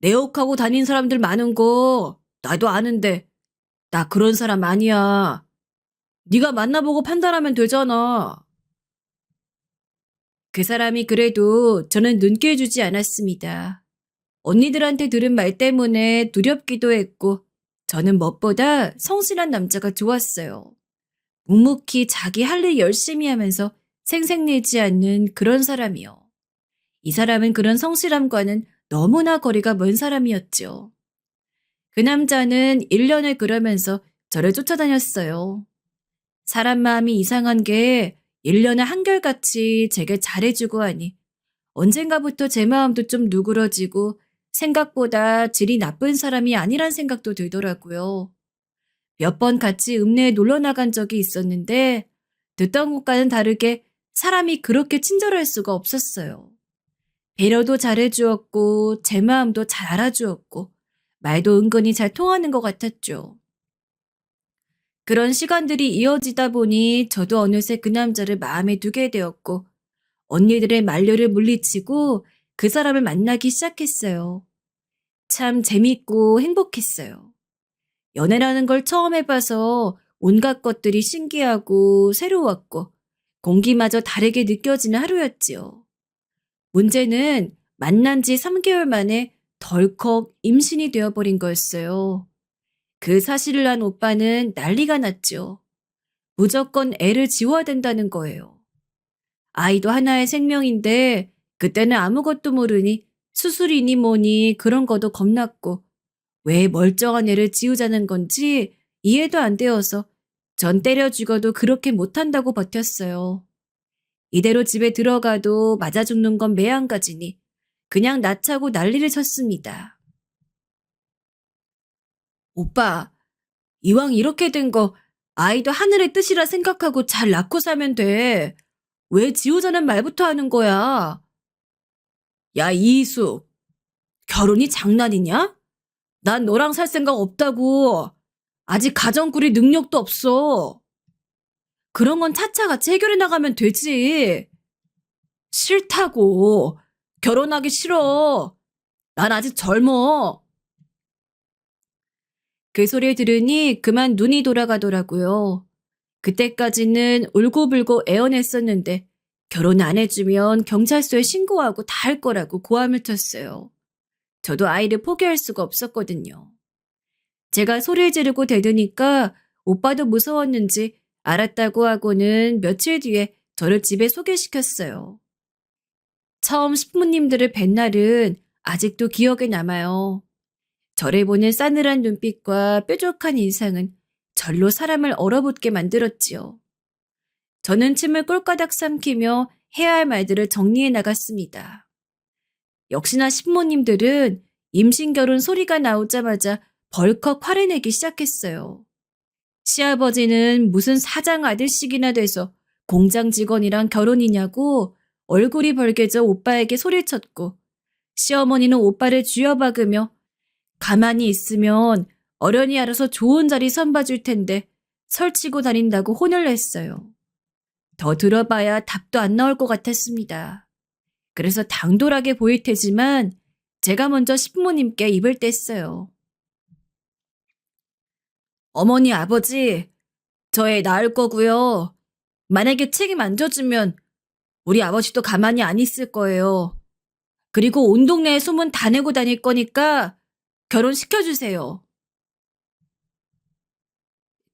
내 욕하고 다닌 사람들 많은 거 나도 아는데 나 그런 사람 아니야. 네가 만나보고 판단하면 되잖아. 그 사람이 그래도 저는 눈길 주지 않았습니다. 언니들한테 들은 말 때문에 두렵기도 했고 저는 무엇보다 성실한 남자가 좋았어요. 묵묵히 자기 할 일 열심히 하면서 생색내지 않는 그런 사람이요. 이 사람은 그런 성실함과는 너무나 거리가 먼 사람이었죠. 그 남자는 1년을 그러면서 저를 쫓아다녔어요. 사람 마음이 이상한 게 1년을 한결같이 제게 잘해주고 하니 언젠가부터 제 마음도 좀 누그러지고 생각보다 질이 나쁜 사람이 아니란 생각도 들더라고요. 몇 번 같이 읍내에 놀러 나간 적이 있었는데 듣던 것과는 다르게 사람이 그렇게 친절할 수가 없었어요. 배려도 잘해주었고 제 마음도 잘 알아주었고 말도 은근히 잘 통하는 것 같았죠. 그런 시간들이 이어지다 보니 저도 어느새 그 남자를 마음에 두게 되었고 언니들의 만류를 물리치고 그 사람을 만나기 시작했어요. 참 재밌고 행복했어요. 연애라는 걸 처음 해봐서 온갖 것들이 신기하고 새로웠고 공기마저 다르게 느껴지는 하루였지요. 문제는 만난 지 3개월 만에 덜컥 임신이 되어버린 거였어요. 그 사실을 안 오빠는 난리가 났죠. 무조건 애를 지워야 된다는 거예요. 아이도 하나의 생명인데 그때는 아무것도 모르니 수술이니 뭐니 그런 것도 겁났고 왜 멀쩡한 애를 지우자는 건지 이해도 안 되어서 전 때려 죽어도 그렇게 못한다고 버텼어요. 이대로 집에 들어가도 맞아 죽는 건 매한가지니 그냥 나차고 난리를 쳤습니다. 오빠, 이왕 이렇게 된 거 아이도 하늘의 뜻이라 생각하고 잘 낳고 사면 돼. 왜 지우자는 말부터 하는 거야? 야, 이희숙, 결혼이 장난이냐? 난 너랑 살 생각 없다고. 아직 가정 꾸릴 능력도 없어. 그런 건 차차 같이 해결해 나가면 되지. 싫다고. 결혼하기 싫어. 난 아직 젊어. 그 소리를 들으니 그만 눈이 돌아가더라고요. 그때까지는 울고불고 애원했었는데 결혼 안 해주면 경찰서에 신고하고 다 할 거라고 고함을 쳤어요. 저도 아이를 포기할 수가 없었거든요. 제가 소리를 지르고 대드니까 오빠도 무서웠는지 알았다고 하고는 며칠 뒤에 저를 집에 소개시켰어요. 처음 신부님들을 뵌 날은 아직도 기억에 남아요. 저를 보는 싸늘한 눈빛과 뾰족한 인상은 절로 사람을 얼어붙게 만들었지요. 저는 침을 꼴까닥 삼키며 해야 할 말들을 정리해 나갔습니다. 역시나 신부님들은 임신결혼 소리가 나오자마자 벌컥 화를 내기 시작했어요. 시아버지는 무슨 사장 아들씩이나 돼서 공장 직원이랑 결혼이냐고 얼굴이 벌개져 오빠에게 소리쳤고 시어머니는 오빠를 쥐어박으며 가만히 있으면 어련히 알아서 좋은 자리 선봐줄 텐데 설치고 다닌다고 혼을 냈어요. 더 들어봐야 답도 안 나올 것 같았습니다. 그래서 당돌하게 보일 테지만 제가 먼저 신부님께 입을 뗐어요. 어머니, 아버지, 저 애 낳을 거고요. 만약에 책임 안 져주면 우리 아버지도 가만히 안 있을 거예요. 그리고 온 동네에 소문 다 내고 다닐 거니까 결혼시켜주세요.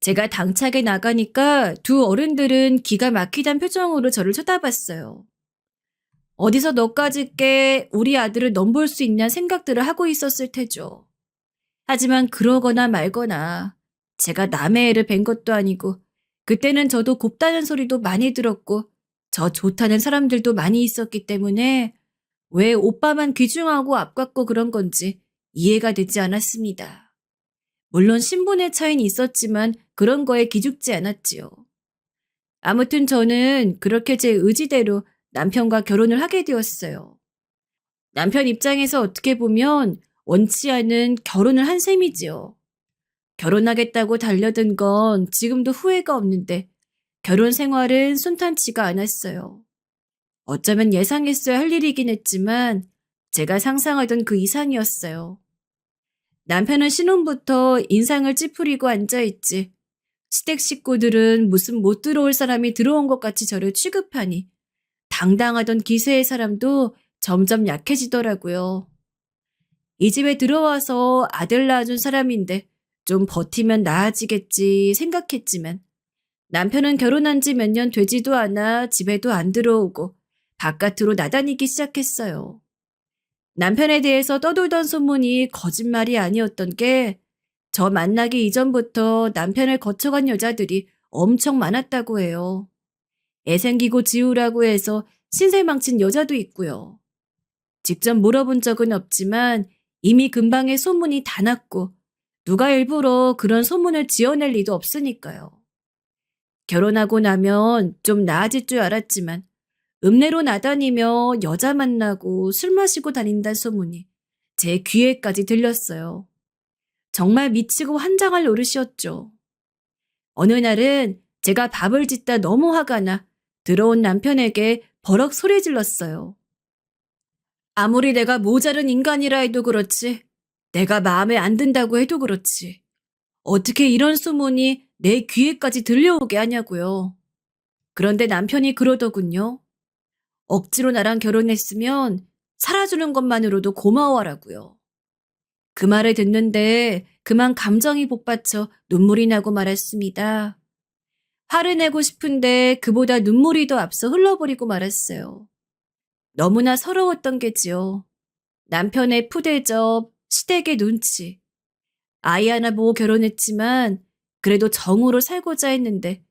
제가 당차게 나가니까 두 어른들은 기가 막히단 표정으로 저를 쳐다봤어요. 어디서 너까지 꽤 우리 아들을 넘볼 수 있냐 생각들을 하고 있었을 테죠. 하지만 그러거나 말거나 제가 남의 애를 뵌 것도 아니고 그때는 저도 곱다는 소리도 많이 들었고 저 좋다는 사람들도 많이 있었기 때문에 왜 오빠만 귀중하고 아깝고 그런 건지 이해가 되지 않았습니다. 물론 신분의 차이는 있었지만 그런 거에 기죽지 않았지요. 아무튼 저는 그렇게 제 의지대로 남편과 결혼을 하게 되었어요. 남편 입장에서 어떻게 보면 원치 않은 결혼을 한 셈이지요. 결혼하겠다고 달려든 건 지금도 후회가 없는데 결혼 생활은 순탄치가 않았어요. 어쩌면 예상했어야 할 일이긴 했지만 제가 상상하던 그 이상이었어요. 남편은 신혼부터 인상을 찌푸리고 앉아있지. 시댁 식구들은 무슨 못 들어올 사람이 들어온 것 같이 저를 취급하니 당당하던 기세의 사람도 점점 약해지더라고요. 이 집에 들어와서 아들 낳아준 사람인데 좀 버티면 나아지겠지 생각했지만 남편은 결혼한 지 몇 년 되지도 않아 집에도 안 들어오고 바깥으로 나다니기 시작했어요. 남편에 대해서 떠돌던 소문이 거짓말이 아니었던 게 저 만나기 이전부터 남편을 거쳐간 여자들이 엄청 많았다고 해요. 애 생기고 지우라고 해서 신세 망친 여자도 있고요. 직접 물어본 적은 없지만 이미 근방에 소문이 다 났고 누가 일부러 그런 소문을 지어낼 리도 없으니까요. 결혼하고 나면 좀 나아질 줄 알았지만 읍내로 나다니며 여자 만나고 술 마시고 다닌다는 소문이 제 귀에까지 들렸어요. 정말 미치고 환장할 노릇이었죠. 어느 날은 제가 밥을 짓다 너무 화가 나 들어온 남편에게 버럭 소리 질렀어요. 아무리 내가 모자른 인간이라 해도 그렇지, 내가 마음에 안 든다고 해도 그렇지, 어떻게 이런 소문이 내 귀에까지 들려오게 하냐고요. 그런데 남편이 그러더군요. 억지로 나랑 결혼했으면 살아주는 것만으로도 고마워하라고요. 그 말을 듣는데 그만 감정이 복받쳐 눈물이 나고 말았습니다. 화를 내고 싶은데 그보다 눈물이 더 앞서 흘러버리고 말았어요. 너무나 서러웠던 게지요. 남편의 푸대접, 시댁의 눈치. 아이 하나 보고 결혼했지만 그래도 정으로 살고자 했는데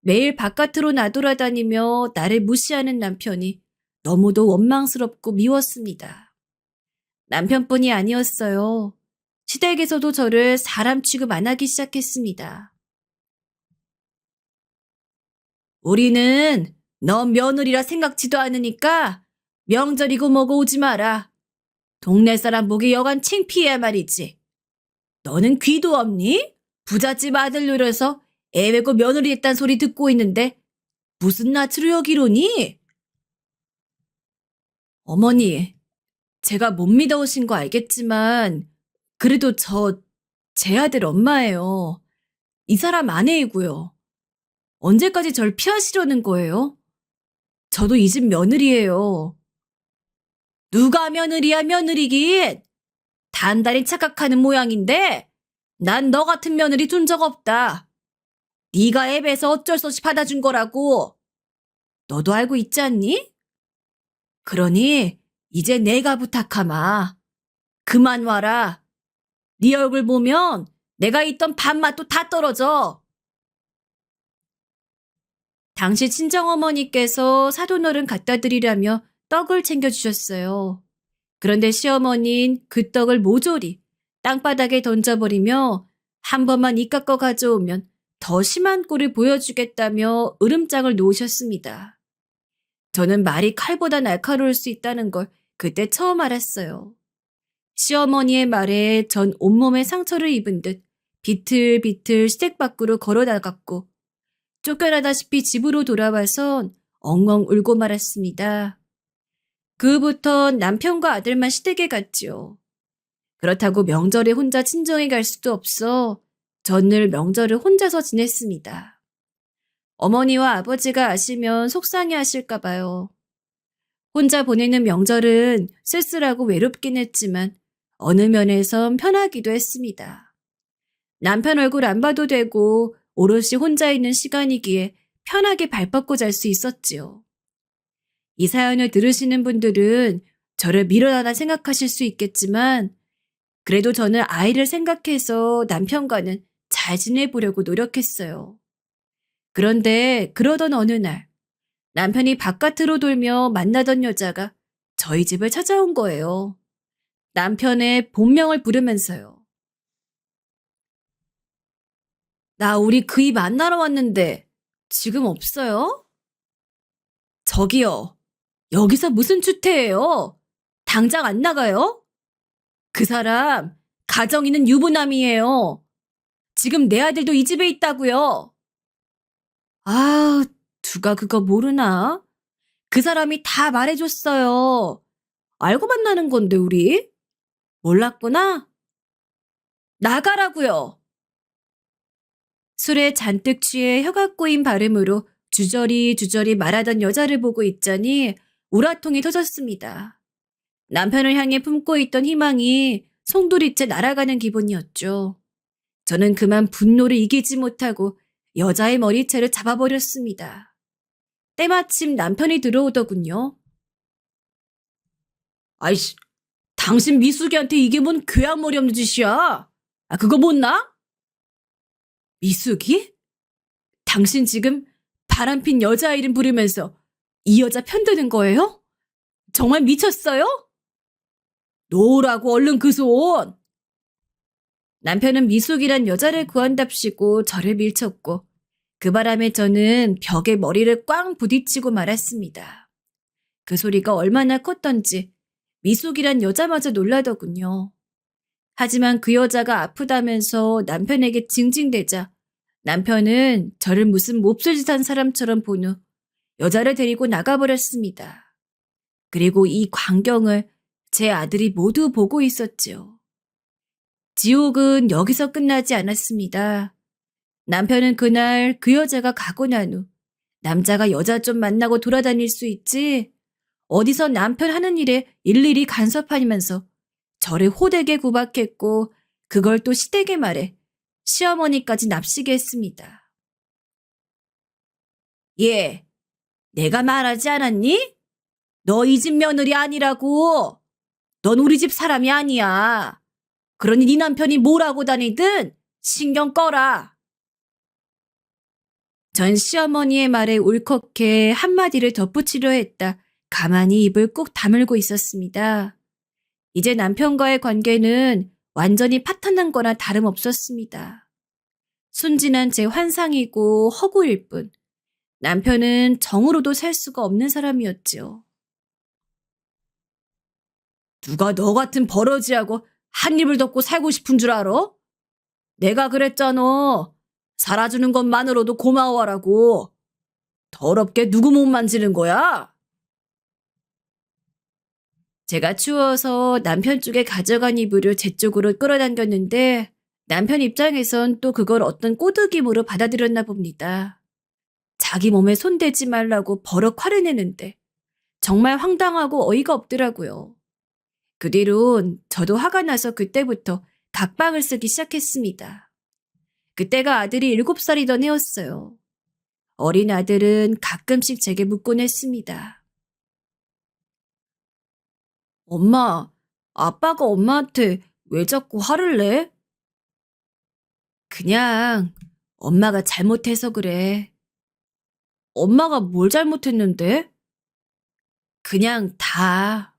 매일 바깥으로 나돌아다니며 나를 무시하는 남편이 너무도 원망스럽고 미웠습니다. 남편뿐이 아니었어요. 시댁에서도 저를 사람 취급 안 하기 시작했습니다. 우리는 너 며느리라 생각지도 않으니까 명절이고 뭐고 오지 마라. 동네 사람 보기 여간 창피해야 말이지. 너는 귀도 없니? 부잣집 아들 노려서 애외고 며느리 했단 소리 듣고 있는데 무슨 낯으로 여기로니? 어머니, 제가 못 믿어오신 거 알겠지만 그래도 제 아들 엄마예요. 이 사람 아내이고요. 언제까지 절 피하시려는 거예요? 저도 이 집 며느리예요. 누가 며느리야 며느리긴. 단단히 착각하는 모양인데 난 너 같은 며느리 둔 적 없다. 네가 앱에서 어쩔 수 없이 받아준 거라고. 너도 알고 있지 않니? 그러니 이제 내가 부탁하마. 그만 와라. 네 얼굴 보면 내가 있던 밥맛도 다 떨어져. 당시 친정어머니께서 사돈어른 갖다 드리라며 떡을 챙겨주셨어요. 그런데 시어머니는 그 떡을 모조리 땅바닥에 던져버리며 한 번만 입 깎아 가져오면 더 심한 꼴을 보여주겠다며 으름장을 놓으셨습니다. 저는 말이 칼보다 날카로울 수 있다는 걸 그때 처음 알았어요. 시어머니의 말에 전 온몸에 상처를 입은 듯 비틀비틀 시댁 밖으로 걸어 나갔고 쫓겨나다시피 집으로 돌아와선 엉엉 울고 말았습니다. 그 후부터 남편과 아들만 시댁에 갔지요. 그렇다고 명절에 혼자 친정에 갈 수도 없어 전 늘 명절을 혼자서 지냈습니다. 어머니와 아버지가 아시면 속상해 하실까 봐요. 혼자 보내는 명절은 쓸쓸하고 외롭긴 했지만 어느 면에선 편하기도 했습니다. 남편 얼굴 안 봐도 되고 오롯이 혼자 있는 시간이기에 편하게 발 뻗고 잘 수 있었지요. 이 사연을 들으시는 분들은 저를 밀어나다 생각하실 수 있겠지만 그래도 저는 아이를 생각해서 남편과는 잘 지내보려고 노력했어요. 그런데 그러던 어느 날 남편이 바깥으로 돌며 만나던 여자가 저희 집을 찾아온 거예요. 남편의 본명을 부르면서요. 나 우리 그 이 만나러 왔는데 지금 없어요? 저기요. 여기서 무슨 추태예요? 당장 안 나가요? 그 사람 가정 있는 유부남이에요. 지금 내 아들도 이 집에 있다고요. 아, 누가 그거 모르나? 그 사람이 다 말해줬어요. 알고 만나는 건데 우리? 몰랐구나? 나가라고요. 술에 잔뜩 취해 혀가 꼬인 발음으로 주저리 말하던 여자를 보고 있자니 우라통이 터졌습니다. 남편을 향해 품고 있던 희망이 송두리째 날아가는 기분이었죠. 저는 그만 분노를 이기지 못하고 여자의 머리채를 잡아버렸습니다. 때마침 남편이 들어오더군요. 아이씨, 당신 미숙이한테 이게 뭔 교양머리 없는 짓이야? 아, 그거 못나? 미숙이? 당신 지금 바람핀 여자 이름 부르면서 이 여자 편드는 거예요? 정말 미쳤어요? 놓으라고 얼른 그 손! 남편은 미숙이란 여자를 구한답시고 저를 밀쳤고 그 바람에 저는 벽에 머리를 꽝 부딪히고 말았습니다. 그 소리가 얼마나 컸던지 미숙이란 여자마저 놀라더군요. 하지만 그 여자가 아프다면서 남편에게 징징대자 남편은 저를 무슨 몹쓸 짓 한 사람처럼 본 후 여자를 데리고 나가버렸습니다. 그리고 이 광경을 제 아들이 모두 보고 있었지요. 지옥은 여기서 끝나지 않았습니다. 남편은 그날 그 여자가 가고 난 후 남자가 여자 좀 만나고 돌아다닐 수 있지 어디서 남편 하는 일에 일일이 간섭하면서 저를 호되게 구박했고 그걸 또 시댁에 말해 시어머니까지 납시게 했습니다. 예, 내가 말하지 않았니? 너 이 집 며느리 아니라고. 넌 우리 집 사람이 아니야. 그러니 네 남편이 뭘 하고 다니든 신경 꺼라. 전 시어머니의 말에 울컥해 한마디를 덧붙이려 했다. 가만히 입을 꾹 다물고 있었습니다. 이제 남편과의 관계는 완전히 파탄난 거나 다름없었습니다. 순진한 제 환상이고 허구일 뿐 남편은 정으로도 살 수가 없는 사람이었지요. 누가 너 같은 버러지하고 한 입을 덮고 살고 싶은 줄 알아? 내가 그랬잖아. 살아주는 것만으로도 고마워하라고. 더럽게 누구 몸 만지는 거야? 제가 추워서 남편 쪽에 가져간 이불을 제 쪽으로 끌어당겼는데 남편 입장에선 또 그걸 어떤 꼬드김으로 받아들였나 봅니다. 자기 몸에 손대지 말라고 버럭 화를 내는데 정말 황당하고 어이가 없더라고요. 그 뒤론 저도 화가 나서 그때부터 각방을 쓰기 시작했습니다. 그때가 아들이 7살이던 해였어요. 어린 아들은 가끔씩 제게 묻곤 했습니다. 엄마, 아빠가 엄마한테 왜 자꾸 화를 내? 그냥 엄마가 잘못해서 그래. 엄마가 뭘 잘못했는데? 그냥 다.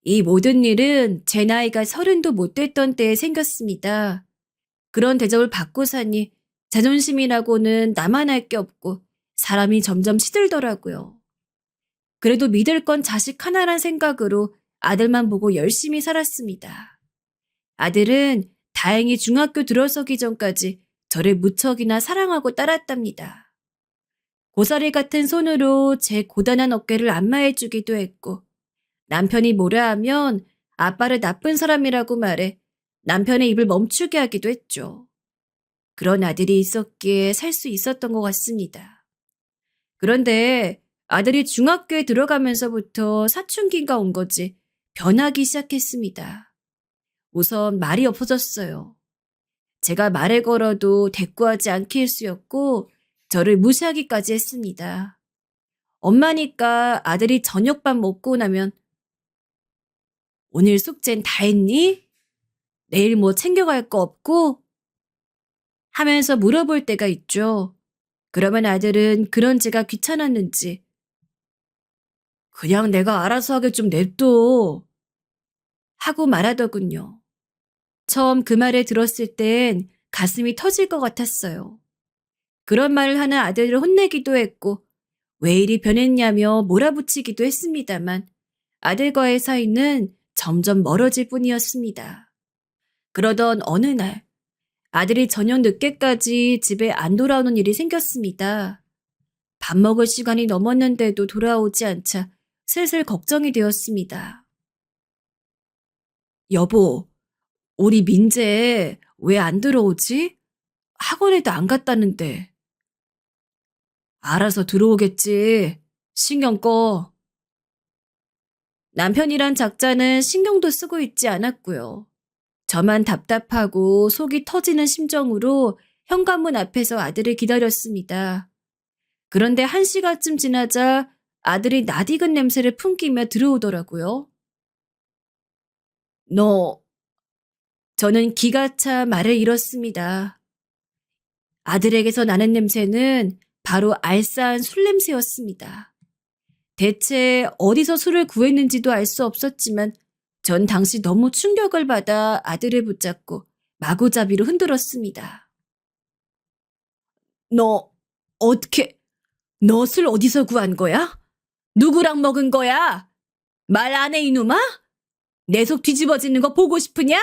이 모든 일은 제 나이가 30도 못 됐던 때에 생겼습니다. 그런 대접을 받고 사니 자존심이라고는 나만 할 게 없고 사람이 점점 시들더라고요. 그래도 믿을 건 자식 하나란 생각으로 아들만 보고 열심히 살았습니다. 아들은 다행히 중학교 들어서기 전까지 저를 무척이나 사랑하고 따랐답니다. 고사리 같은 손으로 제 고단한 어깨를 안마해주기도 했고 남편이 뭐라 하면 아빠를 나쁜 사람이라고 말해 남편의 입을 멈추게 하기도 했죠. 그런 아들이 있었기에 살 수 있었던 것 같습니다. 그런데 아들이 중학교에 들어가면서부터 사춘기가 온 거지 변하기 시작했습니다. 우선 말이 없어졌어요. 제가 말을 걸어도 대꾸하지 않기 일쑤였고 저를 무시하기까지 했습니다. 엄마니까 아들이 저녁밥 먹고 나면 오늘 숙제는 다 했니? 내일 뭐 챙겨갈 거 없고? 하면서 물어볼 때가 있죠. 그러면 아들은 그런 제가 귀찮았는지 그냥 내가 알아서 하게 좀 냅둬. 하고 말하더군요. 처음 그 말을 들었을 땐 가슴이 터질 것 같았어요. 그런 말을 하는 아들을 혼내기도 했고 왜 이리 변했냐며 몰아붙이기도 했습니다만 아들과의 사이는 점점 멀어질 뿐이었습니다. 그러던 어느 날 아들이 저녁 늦게까지 집에 안 돌아오는 일이 생겼습니다. 밥 먹을 시간이 넘었는데도 돌아오지 않자 슬슬 걱정이 되었습니다. 여보, 우리 민재 왜 안 들어오지? 학원에도 안 갔다는데. 알아서 들어오겠지. 신경 꺼. 남편이란 작자는 신경도 쓰고 있지 않았고요. 저만 답답하고 속이 터지는 심정으로 현관문 앞에서 아들을 기다렸습니다. 그런데 1시간쯤 지나자 아들이 낯익은 냄새를 풍기며 들어오더라고요. 너, 저는 기가 차 말을 잃었습니다. 아들에게서 나는 냄새는 바로 알싸한 술 냄새였습니다. 대체 어디서 술을 구했는지도 알 수 없었지만 전 당시 너무 충격을 받아 아들을 붙잡고 마구잡이로 흔들었습니다. 너, 어떻게, 너 술 어디서 구한 거야? 누구랑 먹은 거야? 말 안 해, 이놈아? 내 속 뒤집어지는 거 보고 싶으냐?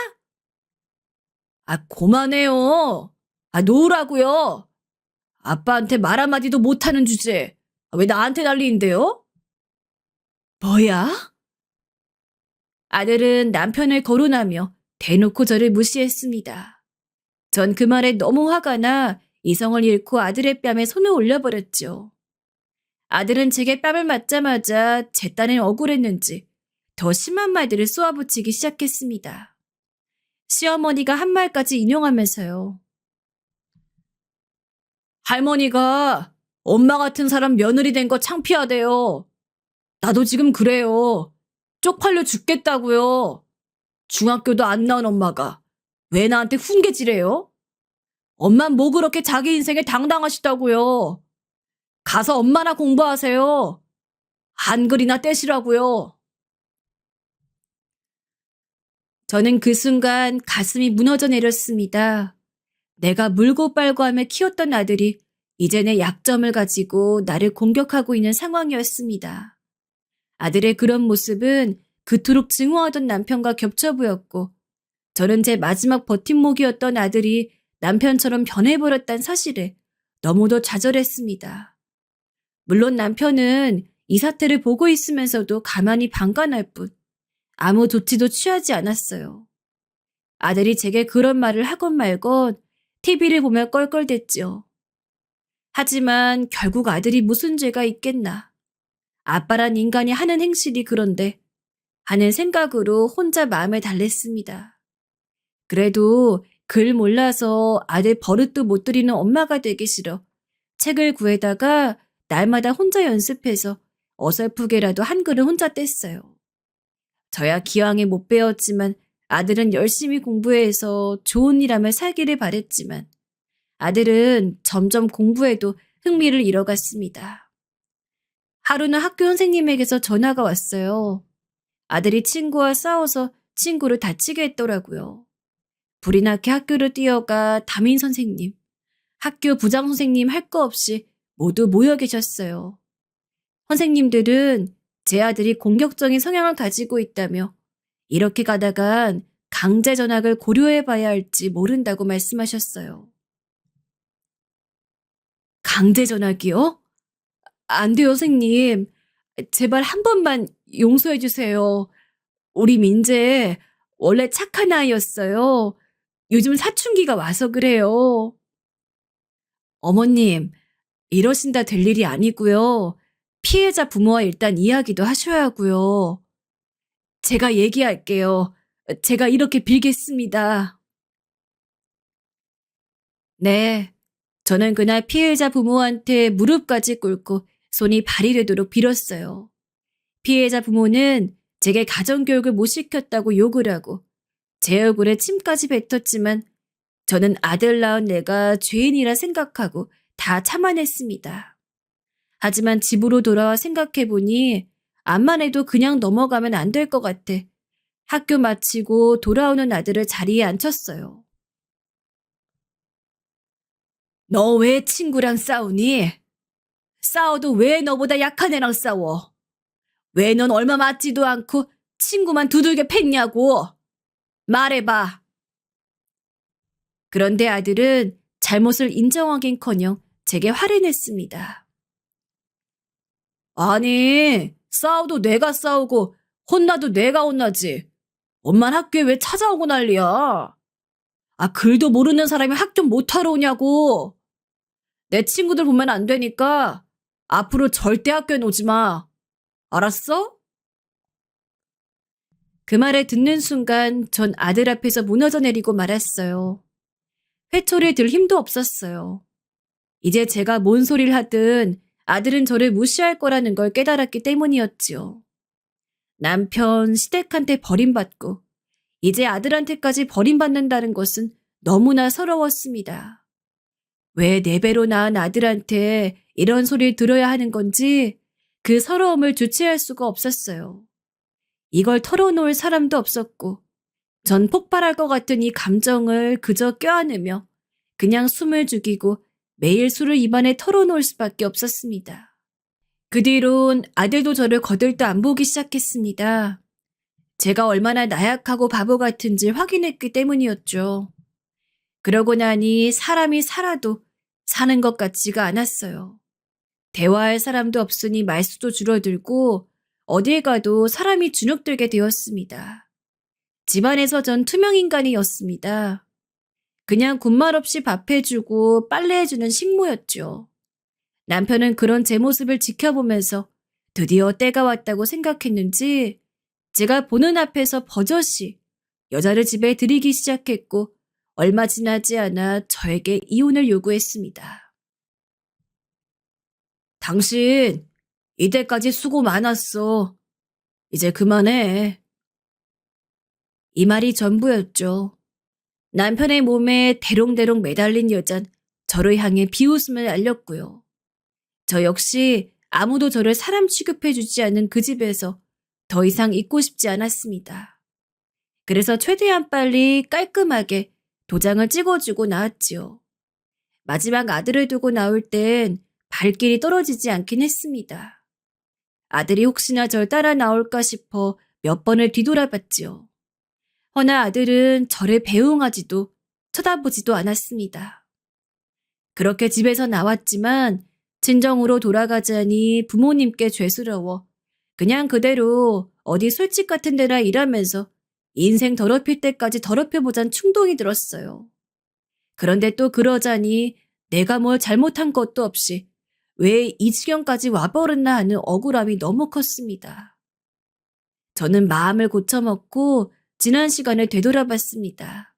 아, 그만해요. 아, 놓으라고요. 아빠한테 말 한마디도 못하는 주제. 왜 나한테 난리인데요? 뭐야? 아들은 남편을 거론하며 대놓고 저를 무시했습니다. 전 그 말에 너무 화가 나 이성을 잃고 아들의 뺨에 손을 올려버렸죠. 아들은 제게 뺨을 맞자마자 제 딴엔 억울했는지 더 심한 말들을 쏘아붙이기 시작했습니다. 시어머니가 한 말까지 인용하면서요. 할머니가 엄마 같은 사람 며느리 된 거 창피하대요. 나도 지금 그래요. 쪽팔려 죽겠다고요. 중학교도 안 나온 엄마가 왜 나한테 훈계질해요? 엄만 뭐 그렇게 자기 인생에 당당하시다고요. 가서 엄마나 공부하세요. 한글이나 떼시라고요. 저는 그 순간 가슴이 무너져 내렸습니다. 내가 물고 빨고 하며 키웠던 아들이 이제 내 약점을 가지고 나를 공격하고 있는 상황이었습니다. 아들의 그런 모습은 그토록 증오하던 남편과 겹쳐 보였고 저는 제 마지막 버팀목이었던 아들이 남편처럼 변해버렸다는 사실에 너무도 좌절했습니다. 물론 남편은 이 사태를 보고 있으면서도 가만히 방관할 뿐 아무 조치도 취하지 않았어요. 아들이 제게 그런 말을 하건 말건 TV를 보며 껄껄댔죠. 하지만 결국 아들이 무슨 죄가 있겠나. 아빠란 인간이 하는 행실이 그런데 하는 생각으로 혼자 마음을 달랬습니다. 그래도 글 몰라서 아들 버릇도 못 들이는 엄마가 되기 싫어 책을 구해다가 날마다 혼자 연습해서 어설프게라도 한글을 혼자 뗐어요. 저야 기왕에 못 배웠지만 아들은 열심히 공부해서 좋은 일 하며 살기를 바랬지만 아들은 점점 공부에도 흥미를 잃어갔습니다. 하루는 학교 선생님에게서 전화가 왔어요. 아들이 친구와 싸워서 친구를 다치게 했더라고요. 불이 나게 학교를 뛰어가 담임 선생님, 학교 부장 선생님 할 거 없이 모두 모여 계셨어요. 선생님들은 제 아들이 공격적인 성향을 가지고 있다며 이렇게 가다간 강제 전학을 고려해 봐야 할지 모른다고 말씀하셨어요. 강제 전학이요? 안 돼요, 선생님. 제발 한 번만 용서해 주세요. 우리 민재 원래 착한 아이였어요. 요즘 사춘기가 와서 그래요. 어머님, 이러신다 될 일이 아니고요. 피해자 부모와 일단 이야기도 하셔야 하고요. 제가 얘기할게요. 제가 이렇게 빌겠습니다. 네, 저는 그날 피해자 부모한테 무릎까지 꿇고 손이 발이 되도록 빌었어요. 피해자 부모는 제게 가정교육을 못 시켰다고 욕을 하고 제 얼굴에 침까지 뱉었지만 저는 아들 낳은 내가 죄인이라 생각하고 다 참아냈습니다. 하지만 집으로 돌아와 생각해보니 암만 해도 그냥 넘어가면 안 될 것 같아. 학교 마치고 돌아오는 아들을 자리에 앉혔어요. 너 왜 친구랑 싸우니? 싸워도 왜 너보다 약한 애랑 싸워? 왜 넌 얼마 맞지도 않고 친구만 두들겨 팼냐고? 말해봐. 그런데 아들은 잘못을 인정하긴커녕 제게 화를 냈습니다. 아니, 싸워도 내가 싸우고 혼나도 내가 혼나지. 엄만 학교에 왜 찾아오고 난리야? 아, 글도 모르는 사람이 학교 못하러 오냐고. 내 친구들 보면 안 되니까 앞으로 절대 학교에 오지 마. 알았어? 그 말을 듣는 순간 전 아들 앞에서 무너져 내리고 말았어요. 회초리 들 힘도 없었어요. 이제 제가 뭔 소리를 하든 아들은 저를 무시할 거라는 걸 깨달았기 때문이었지요. 남편, 시댁한테 버림받고 이제 아들한테까지 버림받는다는 것은 너무나 서러웠습니다. 왜 네 배로 낳은 아들한테 이런 소리를 들어야 하는 건지 그 서러움을 주체할 수가 없었어요. 이걸 털어놓을 사람도 없었고 전 폭발할 것 같은 이 감정을 그저 껴안으며 그냥 숨을 죽이고 매일 술을 입안에 털어놓을 수밖에 없었습니다. 그 뒤론 아들도 저를 거들떠 안 보기 시작했습니다. 제가 얼마나 나약하고 바보 같은지 확인했기 때문이었죠. 그러고 나니 사람이 살아도 사는 것 같지가 않았어요. 대화할 사람도 없으니 말수도 줄어들고 어딜 가도 사람이 주눅들게 되었습니다. 집안에서 전 투명인간이었습니다. 그냥 군말 없이 밥해주고 빨래해주는 식모였죠. 남편은 그런 제 모습을 지켜보면서 드디어 때가 왔다고 생각했는지 제가 보는 앞에서 버젓이 여자를 집에 들이기 시작했고 얼마 지나지 않아 저에게 이혼을 요구했습니다. 당신 이때까지 수고 많았어. 이제 그만해. 이 말이 전부였죠. 남편의 몸에 대롱대롱 매달린 여잔 저를 향해 비웃음을 날렸고요. 저 역시 아무도 저를 사람 취급해주지 않는 그 집에서 더 이상 있고 싶지 않았습니다. 그래서 최대한 빨리 깔끔하게 도장을 찍어주고 나왔지요. 마지막 아들을 두고 나올 땐 발길이 떨어지지 않긴 했습니다. 아들이 혹시나 절 따라 나올까 싶어 몇 번을 뒤돌아봤지요. 허나 아들은 저를 배웅하지도 쳐다보지도 않았습니다. 그렇게 집에서 나왔지만 친정으로 돌아가자니 부모님께 죄스러워 그냥 그대로 어디 술집 같은 데나 일하면서 인생 더럽힐 때까지 더럽혀보잔 충동이 들었어요. 그런데 또 그러자니 내가 뭘 잘못한 것도 없이 왜 이 지경까지 와버렸나 하는 억울함이 너무 컸습니다. 저는 마음을 고쳐먹고 지난 시간을 되돌아봤습니다.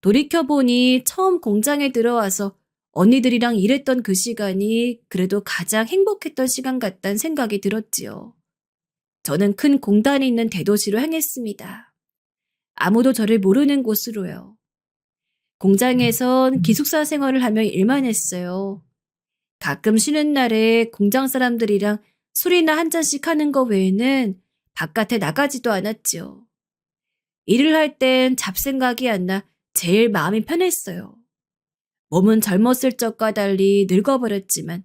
돌이켜보니 처음 공장에 들어와서 언니들이랑 일했던 그 시간이 그래도 가장 행복했던 시간 같다는 생각이 들었지요. 저는 큰 공단이 있는 대도시로 향했습니다. 아무도 저를 모르는 곳으로요. 공장에선 기숙사 생활을 하며 일만 했어요. 가끔 쉬는 날에 공장 사람들이랑 술이나 한 잔씩 하는 거 외에는 바깥에 나가지도 않았지요. 일을 할 땐 잡생각이 안 나 제일 마음이 편했어요. 몸은 젊었을 적과 달리 늙어버렸지만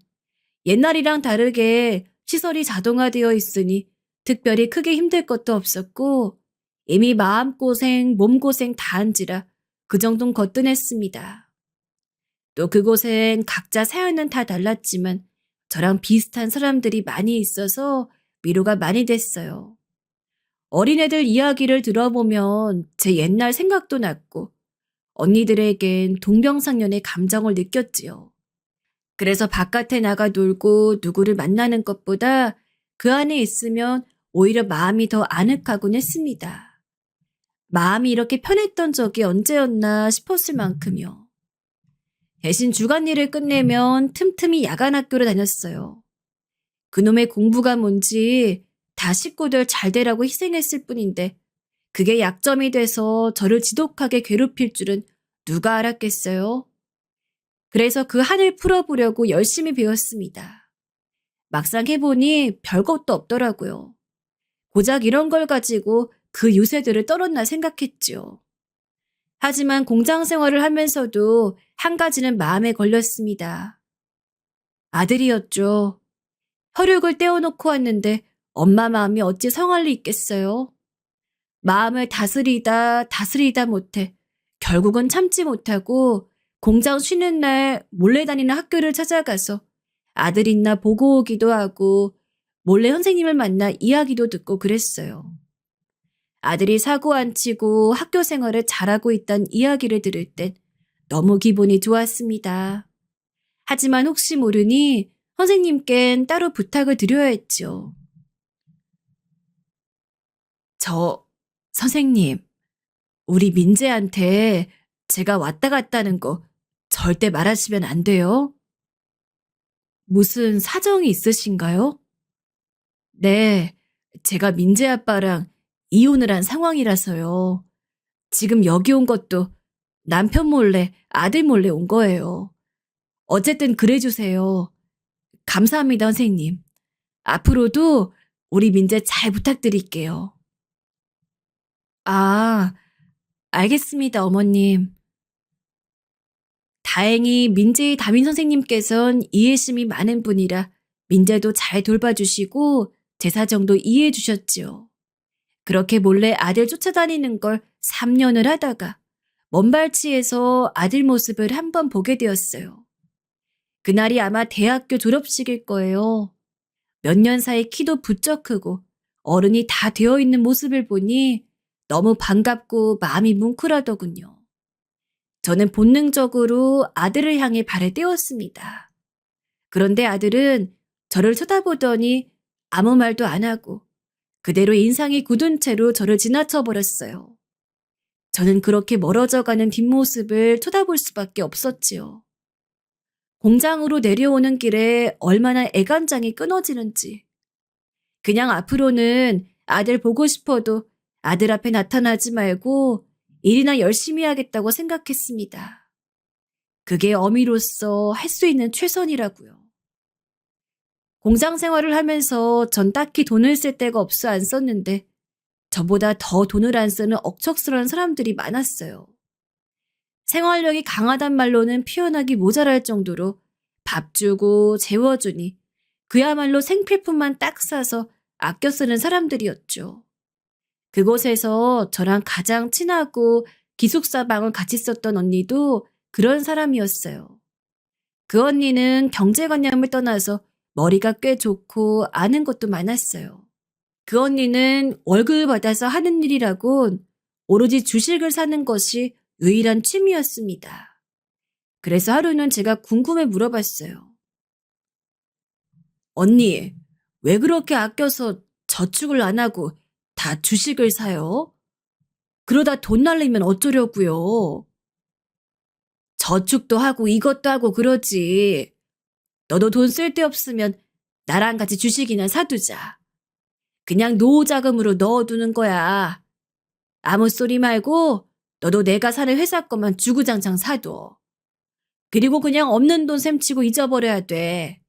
옛날이랑 다르게 시설이 자동화되어 있으니 특별히 크게 힘들 것도 없었고 이미 마음고생, 몸고생 다 한지라 그 정도는 거뜬했습니다. 또 그곳엔 각자 사연은 다 달랐지만 저랑 비슷한 사람들이 많이 있어서 위로가 많이 됐어요. 어린애들 이야기를 들어보면 제 옛날 생각도 났고 언니들에겐 동병상련의 감정을 느꼈지요. 그래서 바깥에 나가 놀고 누구를 만나는 것보다 그 안에 있으면 오히려 마음이 더 아늑하곤 했습니다. 마음이 이렇게 편했던 적이 언제였나 싶었을 만큼요. 대신 주간일을 끝내면 틈틈이 야간 학교를 다녔어요. 그놈의 공부가 뭔지 다 식구들 잘 되라고 희생했을 뿐인데 그게 약점이 돼서 저를 지독하게 괴롭힐 줄은 누가 알았겠어요? 그래서 그 한을 풀어보려고 열심히 배웠습니다. 막상 해보니 별것도 없더라고요. 고작 이런 걸 가지고 그 유세들을 떨었나 생각했지요. 하지만 공장 생활을 하면서도 한 가지는 마음에 걸렸습니다. 아들이었죠. 혈육을 떼어놓고 왔는데 엄마 마음이 어찌 성할 리 있겠어요? 마음을 다스리다 못해 결국은 참지 못하고 공장 쉬는 날 몰래 다니는 학교를 찾아가서 아들 있나 보고 오기도 하고 몰래 선생님을 만나 이야기도 듣고 그랬어요. 아들이 사고 안 치고 학교 생활을 잘하고 있다는 이야기를 들을 땐 너무 기분이 좋았습니다. 하지만 혹시 모르니 선생님껜 따로 부탁을 드려야 했죠. 선생님, 우리 민재한테 제가 왔다 갔다는 거 절대 말하시면 안 돼요? 무슨 사정이 있으신가요? 네, 제가 민재 아빠랑 이혼을 한 상황이라서요. 지금 여기 온 것도 남편 몰래, 아들 몰래 온 거예요. 어쨌든 그래주세요. 감사합니다, 선생님. 앞으로도 우리 민재 잘 부탁드릴게요. 아, 알겠습니다, 어머님. 다행히 민재의 담임 선생님께선 이해심이 많은 분이라 민재도 잘 돌봐주시고 제 사정도 이해해 주셨지요. 그렇게 몰래 아들 쫓아다니는 걸 3년을 하다가 먼발치에서 아들 모습을 한번 보게 되었어요. 그날이 아마 대학교 졸업식일 거예요. 몇 년 사이 키도 부쩍 크고 어른이 다 되어 있는 모습을 보니 너무 반갑고 마음이 뭉클하더군요. 저는 본능적으로 아들을 향해 발을 떼었습니다. 그런데 아들은 저를 쳐다보더니 아무 말도 안 하고 그대로 인상이 굳은 채로 저를 지나쳐 버렸어요. 저는 그렇게 멀어져가는 뒷모습을 쳐다볼 수밖에 없었지요. 공장으로 내려오는 길에 얼마나 애간장이 끊어지는지. 그냥 앞으로는 아들 보고 싶어도 아들 앞에 나타나지 말고 일이나 열심히 하겠다고 생각했습니다. 그게 어미로서 할 수 있는 최선이라고요. 공장 생활을 하면서 전 딱히 돈을 쓸 데가 없어 안 썼는데 저보다 더 돈을 안 쓰는 억척스러운 사람들이 많았어요. 생활력이 강하단 말로는 표현하기 모자랄 정도로 밥 주고 재워주니 그야말로 생필품만 딱 사서 아껴 쓰는 사람들이었죠. 그곳에서 저랑 가장 친하고 기숙사 방을 같이 썼던 언니도 그런 사람이었어요. 그 언니는 경제관념을 떠나서 머리가 꽤 좋고 아는 것도 많았어요. 그 언니는 월급을 받아서 하는 일이라곤 오로지 주식을 사는 것이 유일한 취미였습니다. 그래서 하루는 제가 궁금해 물어봤어요. 언니, 왜 그렇게 아껴서 저축을 안 하고 다 주식을 사요? 그러다 돈 날리면 어쩌려고요? 저축도 하고 이것도 하고 그러지. 너도 돈 쓸데없으면 나랑 같이 주식이나 사두자. 그냥 노후자금으로 넣어두는 거야. 아무 소리 말고 너도 내가 사는 회사 것만 주구장창 사둬. 그리고 그냥 없는 돈 셈치고 잊어버려야 돼.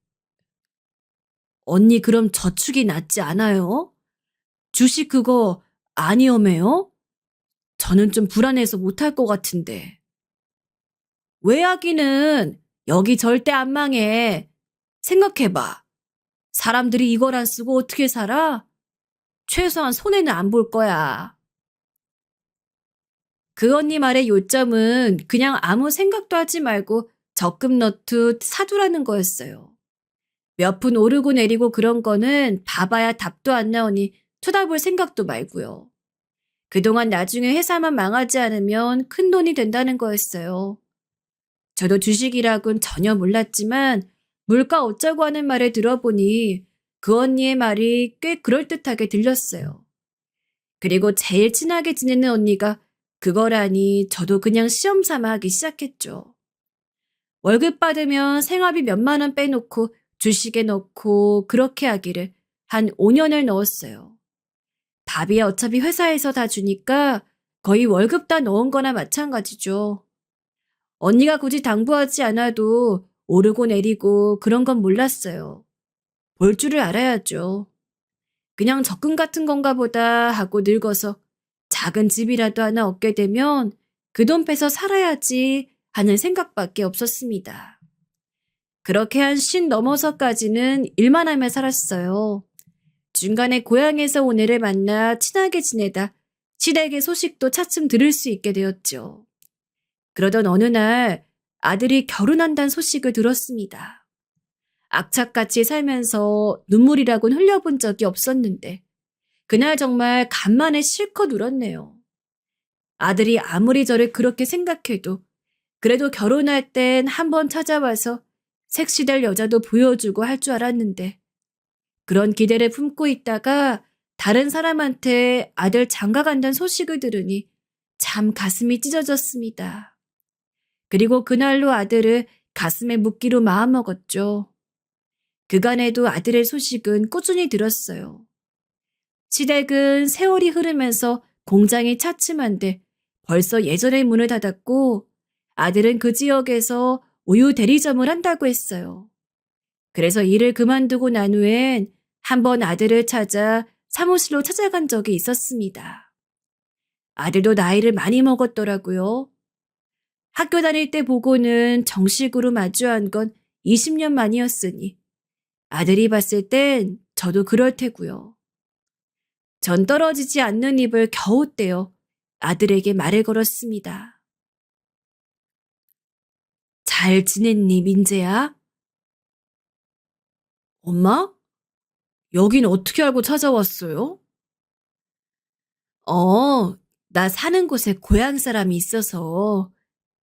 언니 그럼 저축이 낫지 않아요? 주식 그거 아니오매요? 저는 좀 불안해서 못할 것 같은데. 왜 하기는 여기 절대 안 망해. 생각해봐. 사람들이 이걸 안 쓰고 어떻게 살아? 최소한 손해는 안 볼 거야. 그 언니 말의 요점은 그냥 아무 생각도 하지 말고 적금 넣듯 사두라는 거였어요. 몇 푼 오르고 내리고 그런 거는 봐봐야 답도 안 나오니 쳐다볼 생각도 말고요. 그동안 나중에 회사만 망하지 않으면 큰 돈이 된다는 거였어요. 저도 주식이라곤 전혀 몰랐지만 물가 어쩌고 하는 말을 들어보니 그 언니의 말이 꽤 그럴듯하게 들렸어요. 그리고 제일 친하게 지내는 언니가 그거라니 저도 그냥 시험 삼아 하기 시작했죠. 월급 받으면 생활비 몇만 원 빼놓고 주식에 넣고 그렇게 하기를 한 5년을 넣었어요. 답이 어차피 회사에서 다 주니까 거의 월급 다 넣은 거나 마찬가지죠. 언니가 굳이 당부하지 않아도 오르고 내리고 그런 건 몰랐어요. 볼 줄을 알아야죠. 그냥 적금 같은 건가 보다 하고 늙어서 작은 집이라도 하나 얻게 되면 그 돈 빼서 살아야지 하는 생각밖에 없었습니다. 그렇게 한 50 넘어서까지는 일만 하며 살았어요. 중간에 고향에서 온 애를 만나 친하게 지내다 시댁의 소식도 차츰 들을 수 있게 되었죠. 그러던 어느 날 아들이 결혼한다는 소식을 들었습니다. 악착같이 살면서 눈물이라곤 흘려본 적이 없었는데 그날 정말 간만에 실컷 울었네요. 아들이 아무리 저를 그렇게 생각해도 그래도 결혼할 땐 한번 찾아와서 색시될 여자도 보여주고 할 줄 알았는데 그런 기대를 품고 있다가 다른 사람한테 아들 장가간다는 소식을 들으니 참 가슴이 찢어졌습니다. 그리고 그날로 아들을 가슴에 묻기로 마음먹었죠. 그간에도 아들의 소식은 꾸준히 들었어요. 시댁은 세월이 흐르면서 공장이 차츰한데 벌써 예전의 문을 닫았고 아들은 그 지역에서 우유 대리점을 한다고 했어요. 그래서 일을 그만두고 난 후엔 한번 아들을 찾아 사무실로 찾아간 적이 있었습니다. 아들도 나이를 많이 먹었더라고요. 학교 다닐 때 보고는 정식으로 마주한 건 20년 만이었으니 아들이 봤을 땐 저도 그럴 테고요. 전 떨어지지 않는 입을 겨우 떼어 아들에게 말을 걸었습니다. 잘 지냈니, 민재야? 엄마? 여긴 어떻게 알고 찾아왔어요? 어, 나 사는 곳에 고향 사람이 있어서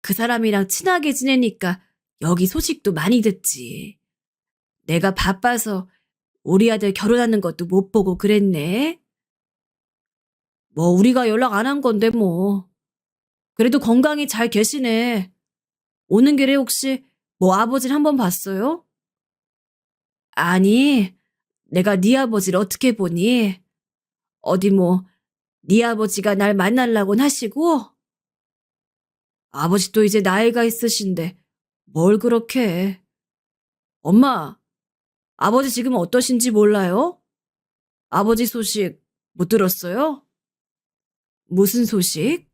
그 사람이랑 친하게 지내니까 여기 소식도 많이 듣지. 내가 바빠서 우리 아들 결혼하는 것도 못 보고 그랬네. 뭐 우리가 연락 안 한 건데 뭐. 그래도 건강히 잘 계시네. 오는 길에 혹시 뭐 아버지를 한번 봤어요? 아니, 내가 네 아버지를 어떻게 보니? 어디 뭐 네 아버지가 날 만나려곤 하시고? 아버지도 이제 나이가 있으신데 뭘 그렇게 해. 엄마, 아버지 지금 어떠신지 몰라요? 아버지 소식 못 들었어요? 무슨 소식?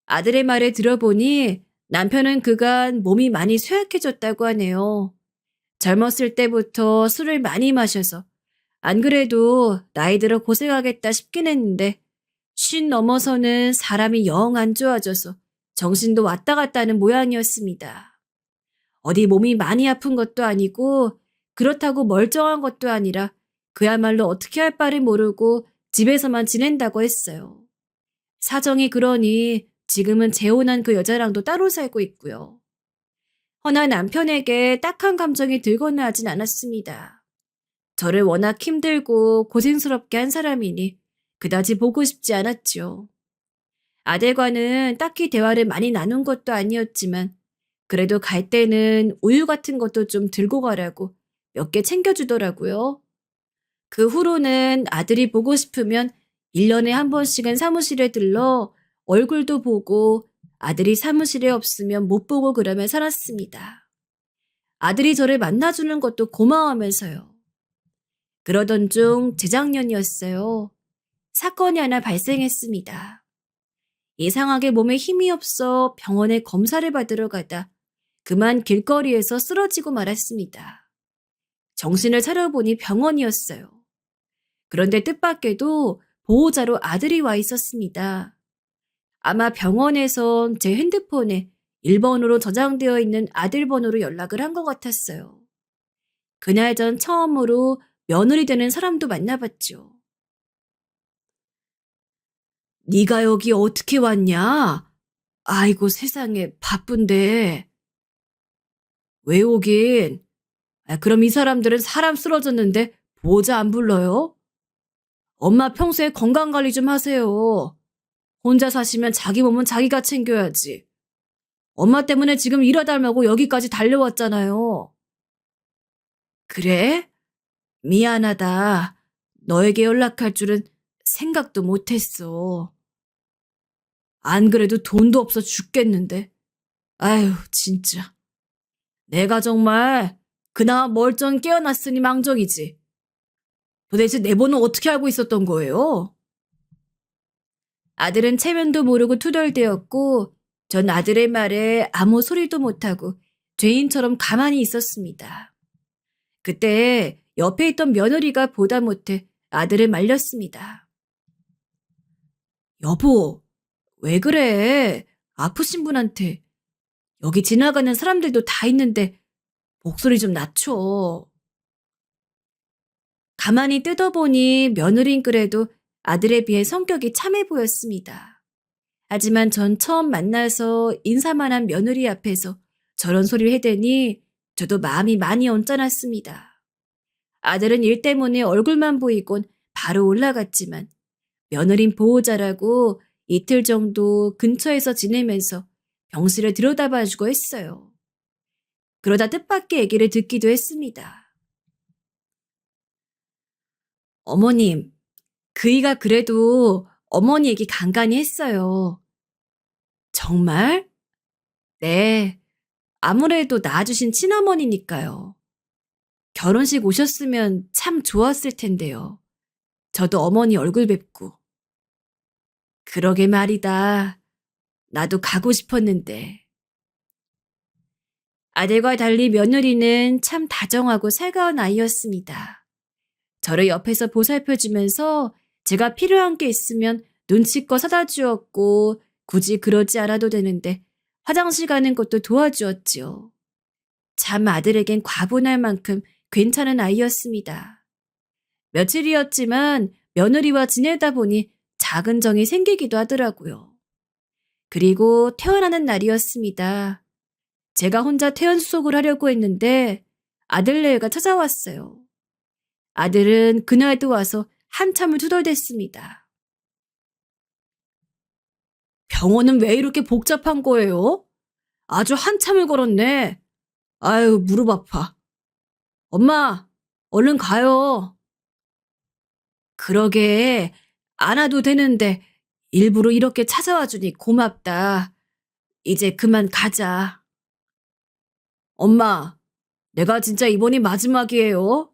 아들의 말을 들어보니 남편은 그간 몸이 많이 쇠약해졌다고 하네요. 젊었을 때부터 술을 많이 마셔서 안 그래도 나이 들어 고생하겠다 싶긴 했는데 50 넘어서는 사람이 영 안 좋아져서 정신도 왔다 갔다 하는 모양이었습니다. 어디 몸이 많이 아픈 것도 아니고 그렇다고 멀쩡한 것도 아니라 그야말로 어떻게 할 바를 모르고 집에서만 지낸다고 했어요. 사정이 그러니 지금은 재혼한 그 여자랑도 따로 살고 있고요. 허나 남편에게 딱한 감정이 들거나 하진 않았습니다. 저를 워낙 힘들고 고생스럽게 한 사람이니 그다지 보고 싶지 않았죠. 아들과는 딱히 대화를 많이 나눈 것도 아니었지만 그래도 갈 때는 우유 같은 것도 좀 들고 가라고 몇 개 챙겨주더라고요. 그 후로는 아들이 보고 싶으면 1년에 한 번씩은 사무실에 들러 얼굴도 보고 아들이 사무실에 없으면 못 보고 그러며 살았습니다. 아들이 저를 만나주는 것도 고마워하면서요. 그러던 중 재작년이었어요. 사건이 하나 발생했습니다. 이상하게 몸에 힘이 없어 병원에 검사를 받으러 가다 그만 길거리에서 쓰러지고 말았습니다. 정신을 차려보니 병원이었어요. 그런데 뜻밖에도 보호자로 아들이 와 있었습니다. 아마 병원에선 제 핸드폰에 1번으로 저장되어 있는 아들 번호로 연락을 한 것 같았어요. 그날 전 처음으로 며느리 되는 사람도 만나봤죠. 네가 여기 어떻게 왔냐? 아이고 세상에 바쁜데. 왜 오긴? 그럼 이 사람들은 사람 쓰러졌는데 보호자 안 불러요? 엄마 평소에 건강관리 좀 하세요. 혼자 사시면 자기 몸은 자기가 챙겨야지. 엄마 때문에 지금 일하다 말고 여기까지 달려왔잖아요. 그래? 미안하다. 너에게 연락할 줄은 생각도 못했어. 안 그래도 돈도 없어 죽겠는데. 아휴, 진짜. 내가 정말 그나마 멀쩡 깨어났으니 망정이지. 도대체 내 번호 어떻게 알고 있었던 거예요? 아들은 체면도 모르고 투덜대었고 전 아들의 말에 아무 소리도 못하고 죄인처럼 가만히 있었습니다. 그때 옆에 있던 며느리가 보다 못해 아들을 말렸습니다. 여보, 왜 그래? 아프신 분한테. 여기 지나가는 사람들도 다 있는데 목소리 좀 낮춰. 가만히 뜯어보니 며느린 그래도 아들에 비해 성격이 참해 보였습니다. 하지만 전 처음 만나서 인사만 한 며느리 앞에서 저런 소리를 해대니 저도 마음이 많이 언짢았습니다. 아들은 일 때문에 얼굴만 보이곤 바로 올라갔지만 며느린 보호자라고 이틀 정도 근처에서 지내면서 병실을 들여다봐주고 했어요. 그러다 뜻밖의 얘기를 듣기도 했습니다. 어머님, 그이가 그래도 어머니 얘기 간간히 했어요. 정말? 네, 아무래도 낳아주신 친어머니니까요. 결혼식 오셨으면 참 좋았을 텐데요. 저도 어머니 얼굴 뵙고. 그러게 말이다. 나도 가고 싶었는데. 아들과 달리 며느리는 참 다정하고 살가운 아이였습니다. 저를 옆에서 보살펴주면서 제가 필요한 게 있으면 눈치껏 사다 주었고 굳이 그러지 않아도 되는데 화장실 가는 것도 도와주었지요. 참 아들에겐 과분할 만큼 괜찮은 아이였습니다. 며칠이었지만 며느리와 지내다 보니 작은 정이 생기기도 하더라고요. 그리고 퇴원하는 날이었습니다. 제가 혼자 퇴원 수속을 하려고 했는데 아들네가 찾아왔어요. 아들은 그날도 와서 한참을 투덜댔습니다. 병원은 왜 이렇게 복잡한 거예요? 아주 한참을 걸었네. 아유, 무릎 아파. 엄마, 얼른 가요. 그러게, 안 와도 되는데 일부러 이렇게 찾아와 주니 고맙다. 이제 그만 가자. 엄마, 내가 진짜 이번이 마지막이에요.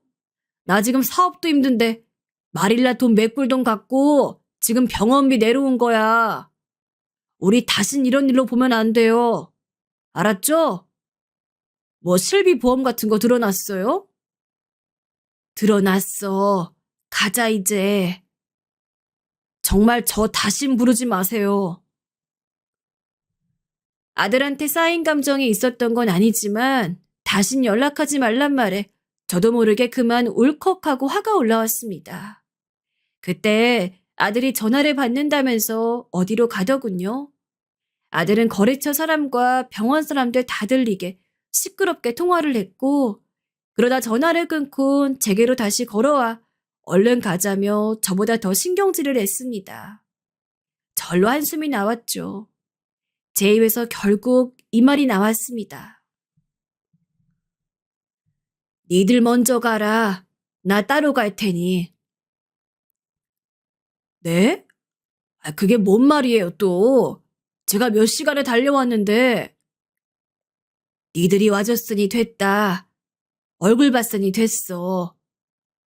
나 지금 사업도 힘든데 말일날 돈 메꿀 돈 갖고 지금 병원비 내려온 거야. 우리 다신 이런 일로 보면 안 돼요. 알았죠? 뭐 실비 보험 같은 거 들어놨어요? 들어놨어. 가자 이제. 정말 저 다신 부르지 마세요. 아들한테 쌓인 감정이 있었던 건 아니지만 다신 연락하지 말란 말에 저도 모르게 그만 울컥하고 화가 올라왔습니다. 그때 아들이 전화를 받는다면서 어디로 가더군요. 아들은 거래처 사람과 병원 사람들 다 들리게 시끄럽게 통화를 했고 그러다 전화를 끊고 제게로 다시 걸어와 얼른 가자며 저보다 더 신경질을 했습니다. 절로 한숨이 나왔죠. 제 입에서 결국 이 말이 나왔습니다. 니들 먼저 가라. 나 따로 갈 테니. 네? 그게 뭔 말이에요 또. 제가 몇 시간을 달려왔는데. 니들이 와줬으니 됐다. 얼굴 봤으니 됐어.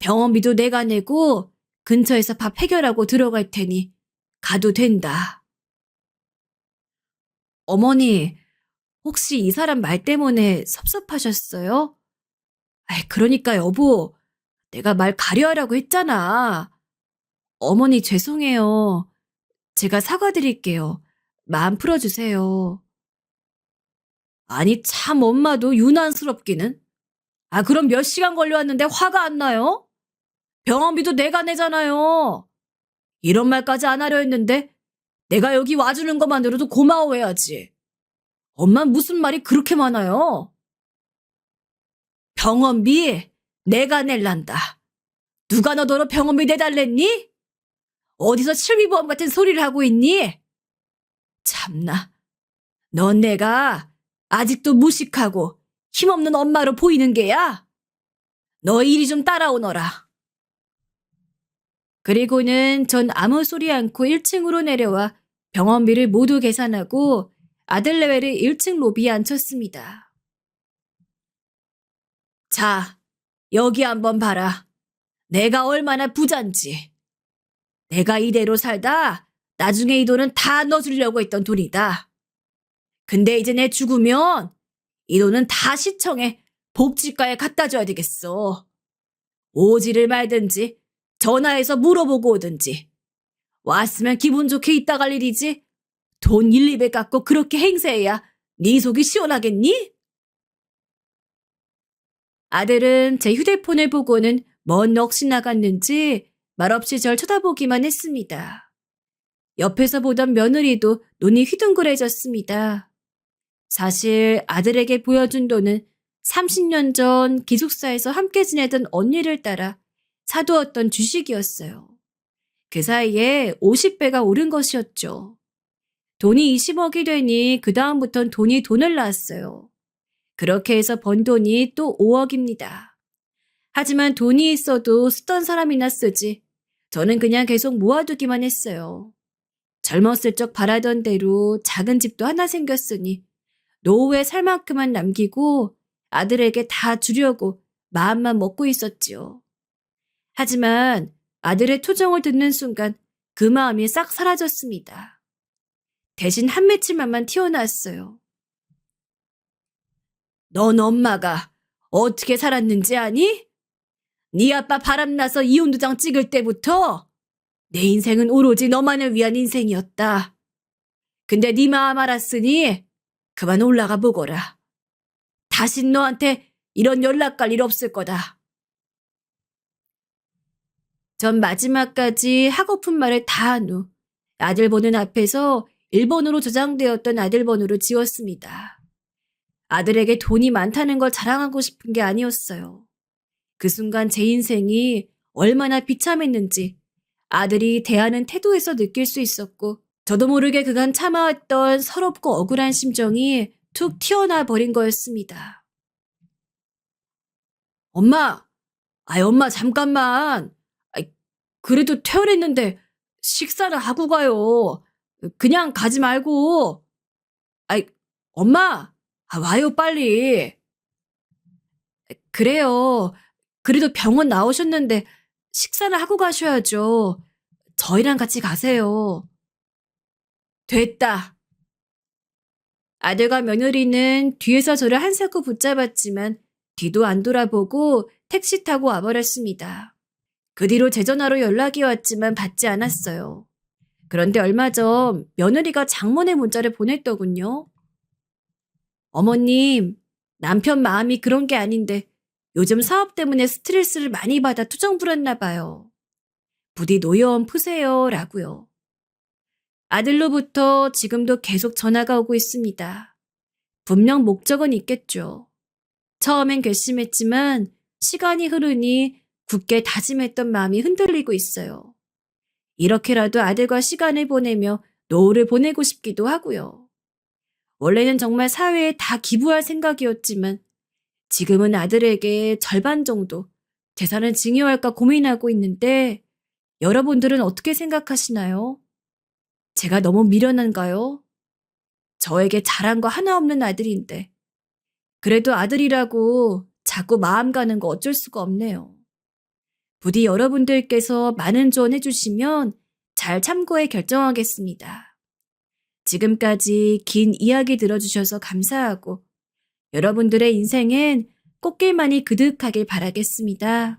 병원비도 내가 내고 근처에서 밥 해결하고 들어갈 테니 가도 된다. 어머니, 혹시 이 사람 말 때문에 섭섭하셨어요? 그러니까 여보, 내가 말 가려하라고 했잖아. 어머니 죄송해요. 제가 사과드릴게요. 마음 풀어주세요. 아니 참 엄마도 유난스럽기는. 그럼 몇 시간 걸려왔는데 화가 안 나요? 병원비도 내가 내잖아요. 이런 말까지 안 하려 했는데 내가 여기 와주는 것만으로도 고마워해야지. 엄만 무슨 말이 그렇게 많아요? 병원비 내가 낼란다. 누가 너더러 병원비 내달랬니? 어디서 실비보험 같은 소리를 하고 있니? 참나, 넌 내가 아직도 무식하고 힘없는 엄마로 보이는 게야? 너 이리 좀 따라오너라. 그리고는 전 아무 소리 않고 1층으로 내려와 병원비를 모두 계산하고 아들 내외를 1층 로비에 앉혔습니다. 자, 여기 한번 봐라. 내가 얼마나 부잔지. 내가 이대로 살다 나중에 이 돈은 다 넣어주려고 했던 돈이다. 근데 이제 내 죽으면 이 돈은 다 시청에 복지과에 갖다 줘야 되겠어. 오지를 말든지 전화해서 물어보고 오든지. 왔으면 기분 좋게 있다 갈 일이지. 돈 1, 200 갖고 그렇게 행세해야 네 속이 시원하겠니? 아들은 제 휴대폰을 보고는 뭔 넋이 나갔는지 말없이 절 쳐다보기만 했습니다. 옆에서 보던 며느리도 눈이 휘둥그레졌습니다. 사실 아들에게 보여준 돈은 30년 전 기숙사에서 함께 지내던 언니를 따라 사두었던 주식이었어요. 그 사이에 50배가 오른 것이었죠. 돈이 20억이 되니 그 다음부턴 돈이 돈을 낳았어요. 그렇게 해서 번 돈이 또 5억입니다. 하지만 돈이 있어도 쓰던 사람이나 쓰지. 저는 그냥 계속 모아두기만 했어요. 젊었을 적 바라던 대로 작은 집도 하나 생겼으니 노후에 살 만큼만 남기고 아들에게 다 주려고 마음만 먹고 있었지요. 하지만 아들의 투정을 듣는 순간 그 마음이 싹 사라졌습니다. 대신 한 맺힐만만 튀어나왔어요. 넌 엄마가 어떻게 살았는지 아니? 네 아빠 바람나서 이혼도장 찍을 때부터 내 인생은 오로지 너만을 위한 인생이었다. 근데 네 마음 알았으니 그만 올라가 보거라. 다신 너한테 이런 연락 갈 일 없을 거다. 전 마지막까지 하고픈 말을 다 한 후 아들 번호 앞에서 일본어로 저장되었던 아들 번호를 지웠습니다. 아들에게 돈이 많다는 걸 자랑하고 싶은 게 아니었어요. 그 순간 제 인생이 얼마나 비참했는지 아들이 대하는 태도에서 느낄 수 있었고 저도 모르게 그간 참아왔던 서럽고 억울한 심정이 툭 튀어나와 버린 거였습니다. 엄마! 엄마 잠깐만! 그래도 퇴원했는데 식사를 하고 가요. 그냥 가지 말고. 엄마! 와요 빨리. 그래요. 그래도 병원 나오셨는데 식사를 하고 가셔야죠. 저희랑 같이 가세요. 됐다. 아들과 며느리는 뒤에서 저를 한사코 붙잡았지만 뒤도 안 돌아보고 택시 타고 와버렸습니다. 그 뒤로 제 전화로 연락이 왔지만 받지 않았어요. 그런데 얼마 전 며느리가 장문의 문자를 보냈더군요. 어머님, 남편 마음이 그런 게 아닌데 요즘 사업 때문에 스트레스를 많이 받아 투정 부렸나 봐요. 부디 노여움 푸세요 라고요. 아들로부터 지금도 계속 전화가 오고 있습니다. 분명 목적은 있겠죠. 처음엔 괘씸했지만 시간이 흐르니 굳게 다짐했던 마음이 흔들리고 있어요. 이렇게라도 아들과 시간을 보내며 노후를 보내고 싶기도 하고요. 원래는 정말 사회에 다 기부할 생각이었지만 지금은 아들에게 절반 정도 재산을 증여할까 고민하고 있는데 여러분들은 어떻게 생각하시나요? 제가 너무 미련한가요? 저에게 잘한 거 하나 없는 아들인데 그래도 아들이라고 자꾸 마음 가는 거 어쩔 수가 없네요. 부디 여러분들께서 많은 조언해 주시면 잘 참고해 결정하겠습니다. 지금까지 긴 이야기 들어주셔서 감사하고 여러분들의 인생엔 꽃길만이 그득하길 바라겠습니다.